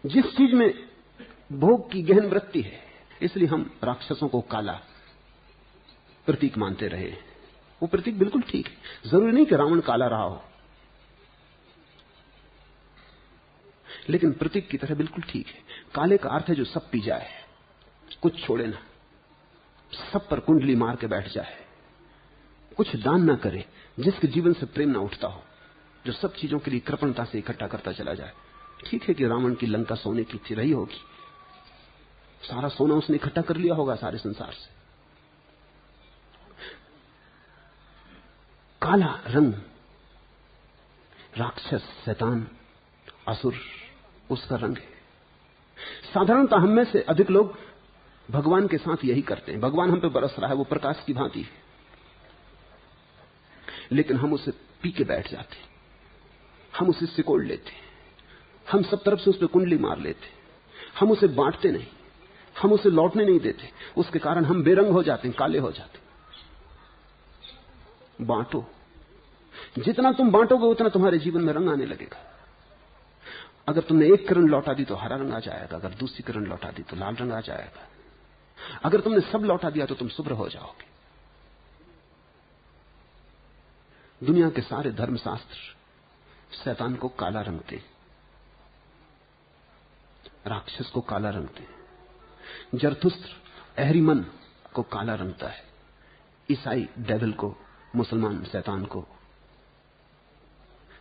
जिस चीज में भोग की गहन वृत्ति है, इसलिए हम राक्षसों को काला प्रतीक मानते रहे। वो प्रतीक बिल्कुल ठीक है, जरूरी नहीं कि रावण काला रहा हो, लेकिन प्रतीक की तरह बिल्कुल ठीक है। काले का अर्थ है जो सब पी जाए, कुछ छोड़े ना, सब पर कुंडली मार के बैठ जाए, कुछ दान ना करे, जिसके जीवन से प्रेम ना उठता हो, जो सब चीजों के लिए कृपणता से इकट्ठा करता चला जाए। ठीक है कि रावण की लंका सोने की थी, रही होगी, सारा सोना उसने इकट्ठा कर लिया होगा सारे संसार से। काला रंग राक्षस, शैतान, असुर, उसका रंग है। साधारणतः हम में से अधिक लोग भगवान के साथ यही करते हैं। भगवान हम पे बरस रहा है, वो प्रकाश की भांति है, लेकिन हम उसे पी के बैठ जाते, हम उसे सिकोड़ लेते, हम सब तरफ से उस पर कुंडली मार लेते, हम उसे बांटते नहीं, हम उसे लौटने नहीं देते। उसके कारण हम बेरंग हो जाते हैं, काले हो जाते। बांटो, जितना तुम बांटोगे उतना तुम्हारे जीवन में रंग आने लगेगा। अगर तुमने एक किरण लौटा दी तो हरा रंग आ जाएगा, अगर दूसरी किरण लौटा दी तो लाल रंग आ जाएगा। अगर तुमने सब लौटा दिया तो तुम शुभ्र हो जाओगे। दुनिया के सारे धर्मशास्त्र शैतान को काला रंगते, राक्षस को काला रंगते, जरथुस्त्र अहरिमन को काला रंगता है, ईसाई डेविल को, मुसलमान शैतान को,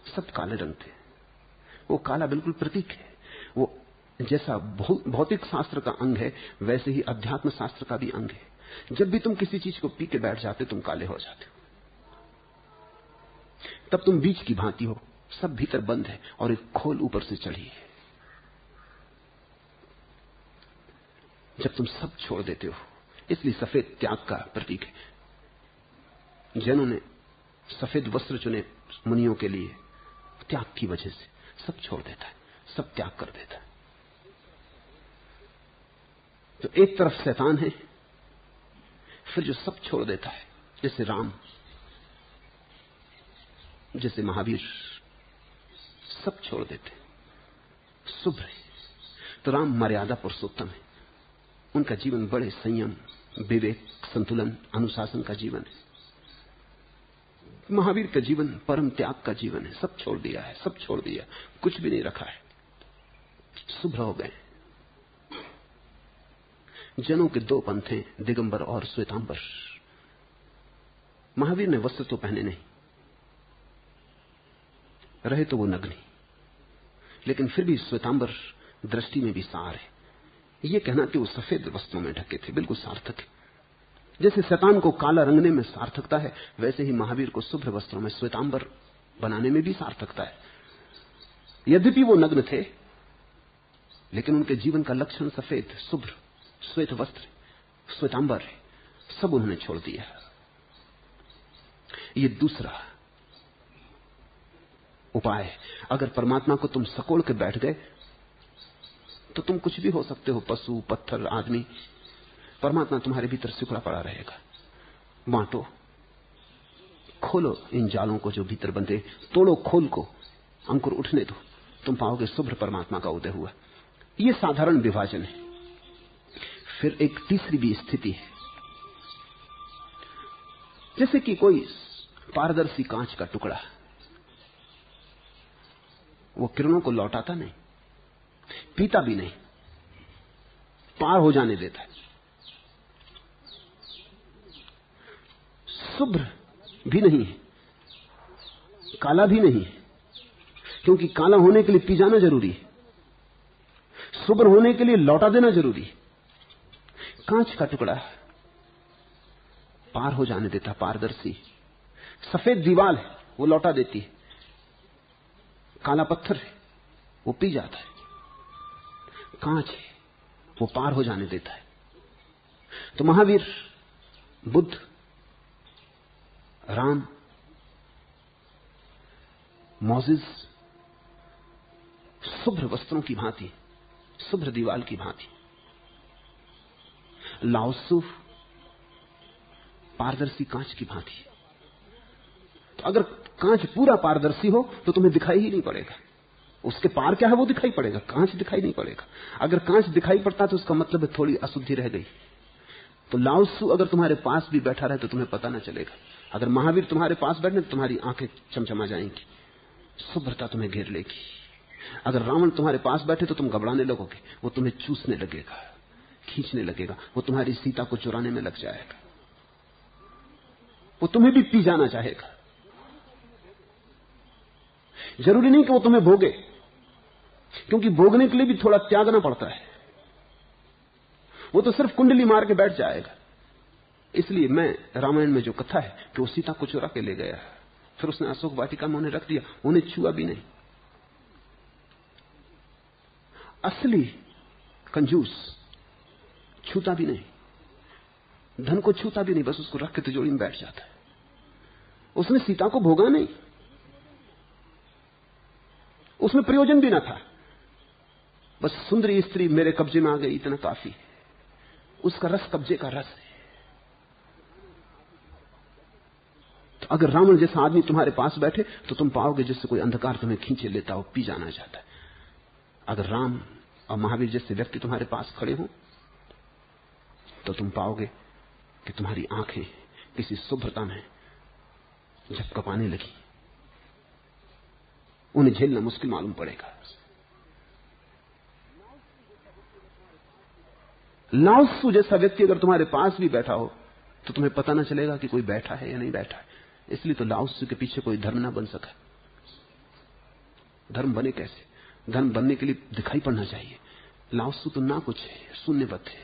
सब काले रंगते। वो काला बिल्कुल प्रतीक है। वो जैसा भौतिक शास्त्र का अंग है वैसे ही अध्यात्म शास्त्र का भी अंग है। जब भी तुम किसी चीज को पी के बैठ जाते तुम काले हो जाते हो, तब तुम बीज की भांति हो, सब भीतर बंद है और एक खोल ऊपर से चढ़ी है। जब तुम सब छोड़ देते हो, इसलिए सफेद त्याग का प्रतीक है। जैनों ने सफेद वस्त्र चुने मुनियों के लिए, त्याग की वजह से सब छोड़ देता है, सब त्याग कर देता है। तो एक तरफ शैतान है, फिर जो सब छोड़ देता है, जैसे राम, जैसे महावीर, सब छोड़ देते, शुभ्र है। तो राम मर्यादा पुरुषोत्तम है, उनका जीवन बड़े संयम, विवेक, संतुलन, अनुशासन का जीवन है। महावीर का जीवन परम त्याग का जीवन है, सब छोड़ दिया है, सब छोड़ दिया, कुछ भी नहीं रखा है, शुभ्र हो गए। जनों के दो पंथ हैं, दिगंबर और श्वेतांबर। महावीर ने वस्त्र तो पहने नहीं, रहे तो वो नग्न, लेकिन फिर भी श्वेतांबर दृष्टि में भी सार है। ये कहना कि वो सफेद वस्त्रों में ढके थे बिल्कुल सार्थक है। जैसे शैतान को काला रंगने में सार्थकता है, वैसे ही महावीर को शुभ्र वस्त्रों में श्वेतांबर बनाने में भी सार्थकता है। यद्यपि वो नग्न थे, लेकिन उनके जीवन का लक्षण सफेद, शुभ्र, श्वेत वस्त्र, श्वेतांबर है, सब उन्होंने छोड़ दिया। ये दूसरा उपाय है। अगर परमात्मा को तुम सकोड़ के बैठ गए तो तुम कुछ भी हो सकते हो, पशु, पत्थर, आदमी। परमात्मा तुम्हारे भीतर सिकुड़ा पड़ा रहेगा। बांटो, खोलो इन जालों को जो भीतर बंधे, तोड़ो खोल को, अंकुर उठने दो, तुम पाओगे शुभ्र परमात्मा का उदय हुआ। यह साधारण विभाजन है। फिर एक तीसरी भी स्थिति है, जैसे कि कोई पारदर्शी कांच का टुकड़ा, वो किरणों को लौटाता नहीं, पीता भी नहीं, पार हो जाने देता है। शुभ्र भी नहीं है, काला भी नहीं है, क्योंकि काला होने के लिए पी जाना जरूरी है, शुभ्र होने के लिए लौटा देना जरूरी है। कांच का टुकड़ा पार हो जाने देता, पारदर्शी। सफेद दीवार है, वो लौटा देती है। काला पत्थर है, वो पी जाता है। कांच है, वो पार हो जाने देता है। तो महावीर, बुद्ध, राम, मोसेस शुभ्र वस्त्रों की भांति, शुभ्र दीवाल की भांति। लाओत्सु पारदर्शी कांच की भांति। तो अगर कांच पूरा पारदर्शी हो तो तुम्हें दिखाई ही नहीं पड़ेगा, उसके पार क्या है वो दिखाई पड़ेगा, कांच दिखाई नहीं पड़ेगा। अगर कांच दिखाई पड़ता तो उसका मतलब है थोड़ी अशुद्धि रह गई। तो लाओत्सु अगर तुम्हारे पास भी बैठा रहे तो तुम्हें पता ना चलेगा। अगर महावीर तुम्हारे पास बैठे तो तुम्हारी आंखें चमचमा जाएंगी, शुभ्रता तुम्हें घेर लेगी। अगर रावण तुम्हारे पास बैठे तो तुम घबराने लगोगे, वो तुम्हें चूसने लगेगा, खींचने लगेगा, वो तुम्हारी सीता को चुराने में लग जाएगा, वो तुम्हें भी पी जाना चाहेगा। जरूरी नहीं कि वो तुम्हें भोगे, क्योंकि भोगने के लिए भी थोड़ा त्यागना पड़ता है। वो तो सिर्फ कुंडली मार के बैठ जाएगा। इसलिए मैं रामायण में जो कथा है कि वो सीता को चुरा के ले गया, फिर उसने अशोक वाटिका में उन्हें रख दिया, उन्हें छुआ भी नहीं। असली कंजूस छूता भी नहीं, धन को छूता भी नहीं, बस उसको रख के तिजोरी में बैठ जाता है। उसने सीता को भोगा नहीं, उसमें प्रयोजन भी ना था, बस सुंदरी स्त्री मेरे कब्जे में आ गई, इतना काफी। उसका रस कब्जे का रस है। तो अगर रावण जैसा आदमी तुम्हारे पास बैठे तो तुम पाओगे जैसे कोई अंधकार तुम्हें खींचे लेता हो, पी जाना चाहता है। अगर राम और महावीर जैसे व्यक्ति तुम्हारे पास खड़े हों तो तुम पाओगे कि तुम्हारी आंखें किसी शुभ्रता में झपकपाने लगी। उन्हें झेलना मुश्किल मालूम पड़ेगा। लाओत्सु जैसा व्यक्ति अगर तुम्हारे पास भी बैठा हो तो तुम्हें पता ना चलेगा कि कोई बैठा है या नहीं बैठा है। इसलिए तो लाओत्सु के पीछे कोई धर्म ना बन सका। धर्म बने कैसे? धर्म बनने के लिए दिखाई पड़ना चाहिए। लाओत्सु तो ना कुछ है, शून्यवत है।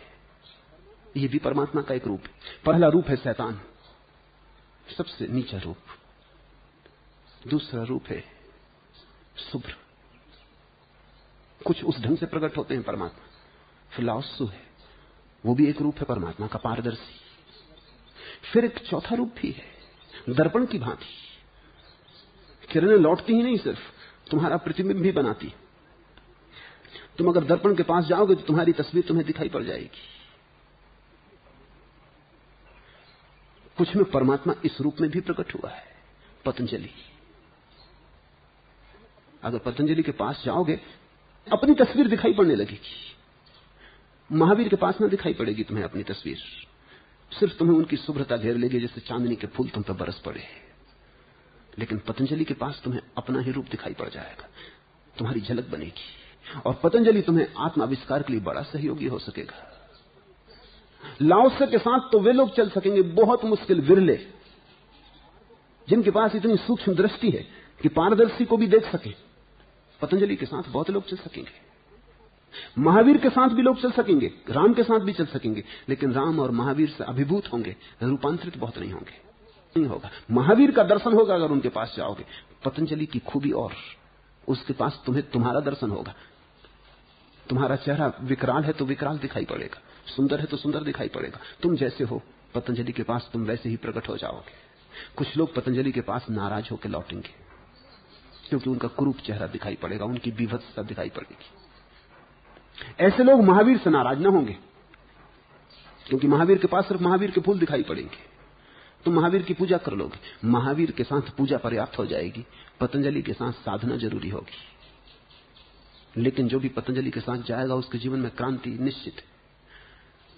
ये भी परमात्मा का एक रूप है। पहला रूप है शैतान, सबसे नीचा रूप। दूसरा रूप है शुभ्र, कुछ उस ढंग से प्रकट होते हैं परमात्मा। फिर लाओत्सु है, वो भी एक रूप है परमात्मा का, पारदर्शी। फिर एक चौथा रूप भी है, दर्पण की भांति। किरणें लौटती ही नहीं, सिर्फ तुम्हारा प्रतिबिंब भी बनाती। तुम अगर दर्पण के पास जाओगे तो तुम्हारी तस्वीर तुम्हें दिखाई पड़ जाएगी। कुछ में परमात्मा इस रूप में भी प्रकट हुआ है। पतंजलि, अगर पतंजलि के पास जाओगे अपनी तस्वीर दिखाई पड़ने लगेगी। महावीर के पास ना दिखाई पड़ेगी तुम्हें अपनी तस्वीर, सिर्फ तुम्हें उनकी शुभ्रता घेर लेगी जैसे चांदनी के फूल तुम पर बरस पड़े। लेकिन पतंजलि के पास तुम्हें अपना ही रूप दिखाई पड़ जाएगा, तुम्हारी झलक बनेगी। और पतंजलि तुम्हें आत्माविष्कार के लिए बड़ा सहयोगी हो सकेगा। लाओत्से के साथ तो वे लोग चल सकेंगे, बहुत मुश्किल, विरले, जिनके पास इतनी सूक्ष्म दृष्टि है कि पारदर्शी को भी देख सके। पतंजलि के साथ बहुत लोग चल सकेंगे। महावीर के साथ भी लोग चल सकेंगे, राम के साथ भी चल सकेंगे। लेकिन राम और महावीर से अभिभूत होंगे, रूपांतरित बहुत नहीं होंगे। नहीं होगा। महावीर का दर्शन होगा अगर उनके पास जाओगे। पतंजलि की खूबी और, उसके पास तुम्हें तुम्हारा दर्शन होगा। तुम्हारा चेहरा विकराल है तो विकराल दिखाई पड़ेगा, सुंदर है तो सुंदर दिखाई पड़ेगा। तुम जैसे हो पतंजलि के पास तुम वैसे ही प्रकट हो जाओगे। कुछ लोग पतंजलि के पास नाराज होकर लौटेंगे क्योंकि उनका कुरूप चेहरा दिखाई पड़ेगा, उनकी विभत्सता दिखाई पड़ेगी। ऐसे लोग महावीर से नाराज ना होंगे क्योंकि महावीर के पास सिर्फ महावीर के फूल दिखाई पड़ेंगे। तुम महावीर की पूजा कर लोगे, महावीर के साथ पूजा पर्याप्त हो जाएगी। पतंजलि के साथ साधना जरूरी होगी। लेकिन जो भी पतंजलि के साथ जाएगा उसके जीवन में क्रांति निश्चित है।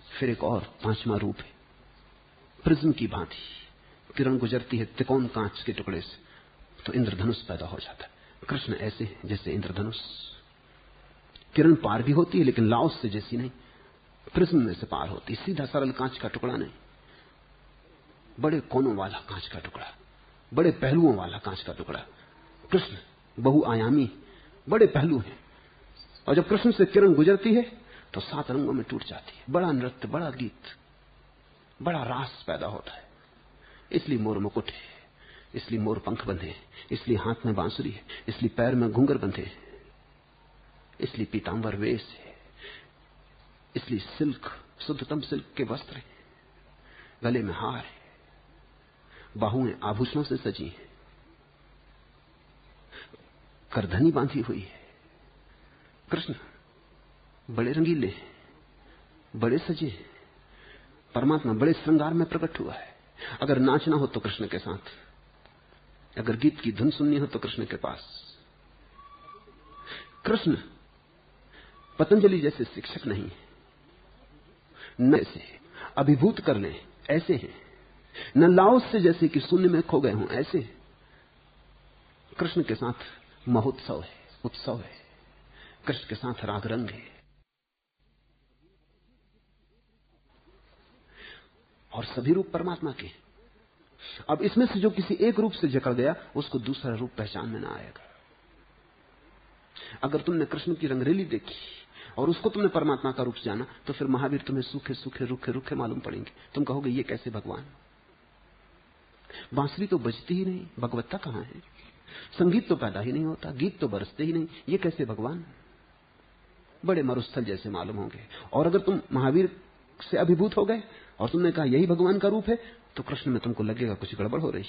फिर एक और पांचवा रूप है, प्रिज्म की भांति। किरण गुजरती है त्रिकोण कांच के टुकड़े से तो इंद्रधनुष पैदा हो जाता है। कृष्ण ऐसे हैं जैसे इंद्रधनुष। किरण पार भी होती है लेकिन लाओत्से जैसी नहीं, प्रिज्म में से पार होती, सीधा सरल कांच का टुकड़ा नहीं, बड़े कोनों वाला कांच का टुकड़ा, बड़े पहलुओं वाला कांच का टुकड़ा। कृष्ण बहुआयामी, बड़े पहलू हैं। और जब कृष्ण से किरण गुजरती है तो 7 रंगों में टूट जाती है। बड़ा नृत्य, बड़ा गीत, बड़ा रास पैदा होता है। इसलिए मोर मुकुट है, इसलिए मोर पंख बंधे हैं, इसलिए हाथ में बांसुरी है, इसलिए पैर में घुंघर बंधे हैं, इसलिए पीतांबर वेश है, इसलिए सिल्क, शुद्धतम सिल्क के वस्त्र हैं, गले में हार है, बाहुएं आभूषणों से सजी हैं, करधनी बांधी हुई है। कृष्ण बड़े रंगीले हैं, बड़े सजे हैं। परमात्मा बड़े श्रृंगार में प्रकट हुआ है। अगर नाचना हो तो कृष्ण के साथ, अगर गीत की धुन सुननी हो तो कृष्ण के पास। कृष्ण पतंजलि जैसे शिक्षक नहीं है, न ऐसे अभिभूत कर ले ऐसे हैं, न लाओत्से जैसे कि शून्य में खो गए हों ऐसे। कृष्ण के साथ महोत्सव है, उत्सव है। कृष्ण के साथ राग रंग है। और सभी रूप परमात्मा के। अब इसमें से जो किसी एक रूप से जकड़ गया उसको दूसरा रूप पहचान में ना आएगा। अगर तुमने कृष्ण की रंगरेली देखी और उसको तुमने परमात्मा का रूप जाना तो फिर महावीर तुम्हें सूखे सूखे रूखे रूखे मालूम पड़ेंगे। तुम कहोगे ये कैसे भगवान? बांसुरी तो बजती ही नहीं, भगवत्ता कहां है? संगीत तो पैदा ही नहीं होता, गीत तो बरसते ही नहीं, ये कैसे भगवान? बड़े मरुस्थल जैसे मालूम होंगे। और अगर तुम महावीर से अभिभूत हो गए और तुमने कहा यही भगवान का रूप है तो कृष्ण में तुमको लगेगा कुछ गड़बड़ हो रही।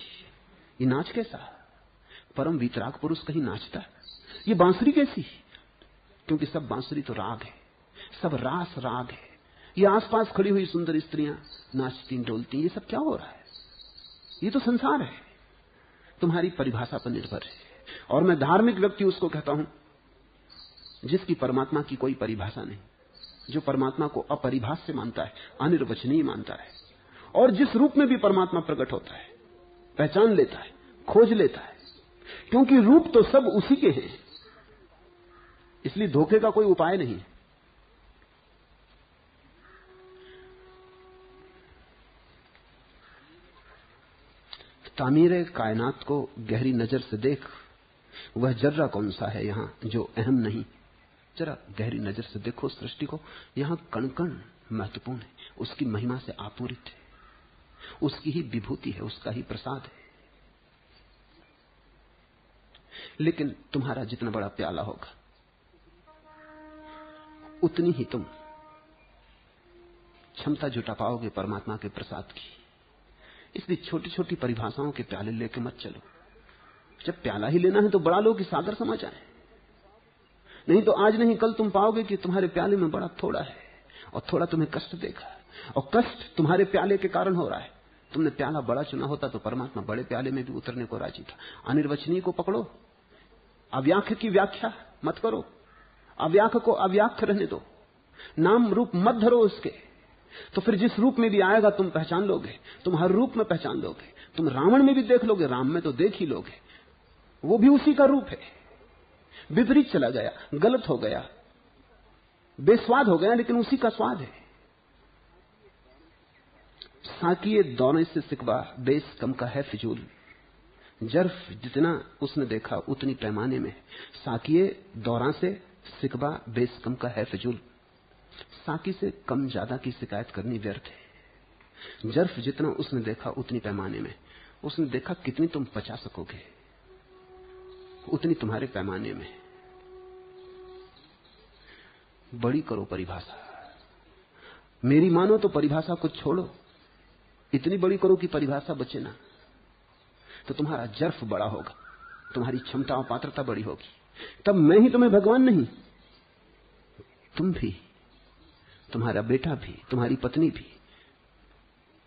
ये नाच कैसा? परम वीतराग पुरुष कहीं नाचता? ये बांसुरी कैसी? क्योंकि सब बांसुरी तो राग है, सब रास राग है। ये आसपास खड़ी हुई सुंदर स्त्रियां नाचती डोलती, ये सब क्या हो रहा है? ये तो संसार है, तुम्हारी परिभाषा पर निर्भर है। और मैं धार्मिक व्यक्ति उसको कहता हूं जिसकी परमात्मा की कोई परिभाषा नहीं, जो परमात्मा को अपरिभाष्य मानता है, अनिर्वचनीय मानता है, और जिस रूप में भी परमात्मा प्रकट होता है पहचान लेता है, खोज लेता है, क्योंकि रूप तो सब उसी के हैं, इसलिए धोखे का कोई उपाय नहीं। तामीरे कायनात को गहरी नजर से देख, वह जर्रा कौन सा है यहां जो अहम नहीं। जरा गहरी नजर से देखो सृष्टि को, यहां कण कण महत्वपूर्ण है, उसकी महिमा से आपूरित है, उसकी ही विभूति है, उसका ही प्रसाद है। लेकिन तुम्हारा जितना बड़ा प्याला होगा उतनी ही तुम क्षमता जुटा पाओगे परमात्मा के प्रसाद की। इसलिए छोटी छोटी परिभाषाओं के प्याले लेके मत चलो। जब प्याला ही लेना है तो बड़ा लो कि सागर समा जाए। नहीं तो आज नहीं कल तुम पाओगे कि तुम्हारे प्याले में बड़ा थोड़ा है, और थोड़ा तुम्हें कष्ट देगा, और कष्ट तुम्हारे प्याले के कारण हो रहा है। तुमने प्याला बड़ा चुना होता तो परमात्मा बड़े प्याले में भी उतरने को राजी था। अनिर्वचनीय को पकड़ो, अव्याख्य की व्याख्या मत करो, अव्याख्य को अव्याख्य रहने दो, नाम रूप मत धरो उसके। तो फिर जिस रूप में भी आएगा तुम पहचान लोगे, तुम हर रूप में पहचान लोगे। तुम रावण में भी देख लोगे, राम में तो देख ही लोगे, वो भी उसी का रूप है। विपरीत चला गया, गलत हो गया, बेस्वाद हो गया, लेकिन उसी का स्वाद है। साकिए दौरे से सिकवा बेस कम का है फिजूल। जर्फ जितना उसने देखा उतनी पैमाने में। साकिए दौरा से सिकवा बेस कम का है फिजूल। साकी से कम ज्यादा की शिकायत करनी व्यर्थ है। जर्फ जितना उसने देखा उतनी पैमाने में। उसने देखा कितनी तुम पचा सकोगे, उतनी तुम्हारे पैमाने में। बड़ी करो परिभाषा, मेरी मानो तो परिभाषा को छोड़ो, इतनी बड़ी करो कि परिभाषा बचे ना। तो तुम्हारा जर्फ बड़ा होगा, तुम्हारी क्षमता और पात्रता बड़ी होगी। तब मैं ही तुम्हें भगवान नहीं, तुम भी, तुम्हारा बेटा भी, तुम्हारी पत्नी भी,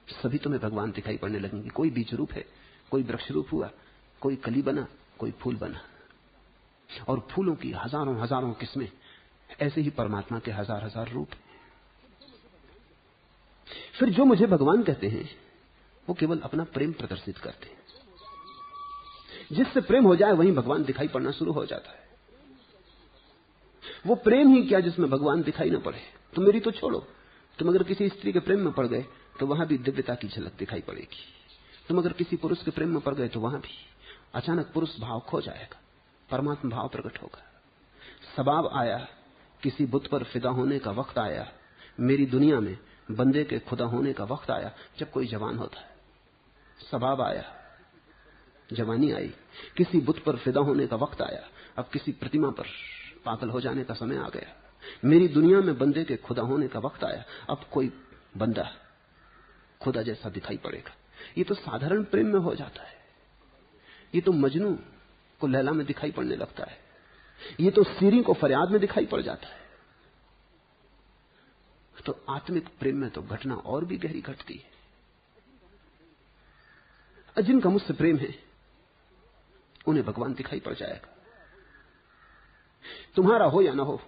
सभी तुम्हें भगवान दिखाई पड़ने लगेंगे। कोई बीज रूप है, कोई वृक्ष रूप हुआ, कोई कली बना, कोई फूल बना। और फूलों की हजारों हजारों किस्में, ऐसे ही परमात्मा के हजार हजार रूप। फिर जो मुझे भगवान कहते हैं वो केवल अपना प्रेम प्रदर्शित करते हैं। जिससे प्रेम हो जाए वहीं भगवान दिखाई पड़ना शुरू हो जाता है। वो प्रेम ही क्या जिसमें भगवान दिखाई ना पड़े। तो मेरी तो छोड़ो, तुम अगर किसी स्त्री के प्रेम में पड़ गए तो वहां भी दिव्यता की झलक दिखाई पड़ेगी। तुम अगर किसी पुरुष के प्रेम में पड़ गए तो वहां भी अचानक पुरुष भाव खो जाएगा, परमात्मा भाव प्रकट होगा। सबाब आया, किसी बुत पर फिदा होने का वक्त आया। मेरी दुनिया में बंदे के खुदा होने का वक्त आया। जब कोई जवान होता है, सबाब आया, जवानी आई, किसी बुत पर फिदा होने का वक्त आया। अब किसी प्रतिमा पर पागल हो जाने का समय आ गया। मेरी दुनिया में बंदे के खुदा होने का वक्त आया। अब कोई बंदा खुदा जैसा दिखाई पड़ेगा। ये तो साधारण प्रेम में हो जाता है। ये तो मजनू को लैला में दिखाई पड़ने लगता है। ये तो सीरी को फरियाद में दिखाई पड़ जाता है। तो आत्मिक प्रेम में तो घटना और भी गहरी घटती है। जिनका मुझसे प्रेम है उन्हें भगवान दिखाई पड़ जाएगा। तुम्हारा हो या ना हो,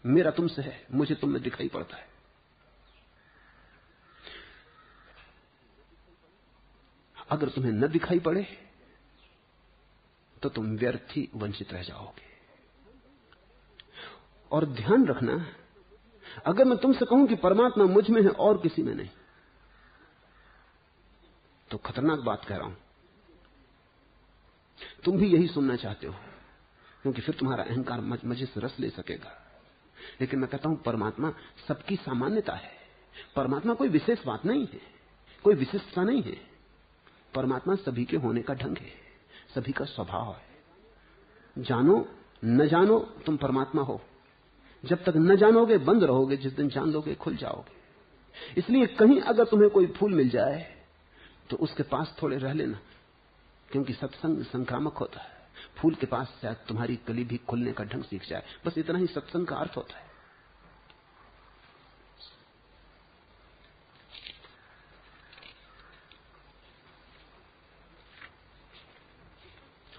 मेरा तुमसे है, मुझे तुम में दिखाई पड़ता है। अगर तुम्हें न दिखाई पड़े तो तुम व्यर्थ ही वंचित रह जाओगे। और ध्यान रखना, अगर मैं तुमसे कहूं कि परमात्मा मुझ में है और किसी में नहीं, तो खतरनाक बात कह रहा हूं। तुम भी यही सुनना चाहते हो, क्योंकि फिर तुम्हारा अहंकार मजे से रस ले सकेगा। लेकिन मैं कहता हूं परमात्मा सबकी सामान्यता है। परमात्मा कोई विशेष बात नहीं है, कोई विशिष्टता नहीं है। परमात्मा सभी के होने का ढंग है, सभी का स्वभाव है। जानो न जानो तुम परमात्मा हो। जब तक न जानोगे बंद रहोगे, जिस दिन जान लोगे खुल जाओगे। इसलिए कहीं अगर तुम्हें कोई फूल मिल जाए तो उसके पास थोड़े रह लेना, क्योंकि सत्संग संक्रामक होता है। फूल के पास शायद तुम्हारी कली भी खुलने का ढंग सीख जाए। बस इतना ही सत्संग का अर्थ होता है।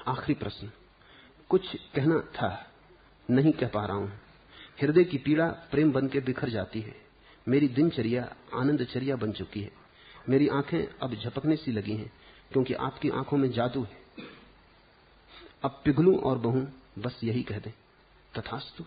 आखिरी प्रश्न, कुछ कहना था नहीं कह पा रहा हूं। हृदय की पीड़ा प्रेम बन के बिखर जाती है। मेरी दिनचर्या आनंदचर्या बन चुकी है। मेरी आंखें अब झपकने सी लगी हैं, क्योंकि आपकी आंखों में जादू है। अब पिघलूं और बहूं, बस यही कह दें। तथास्तु।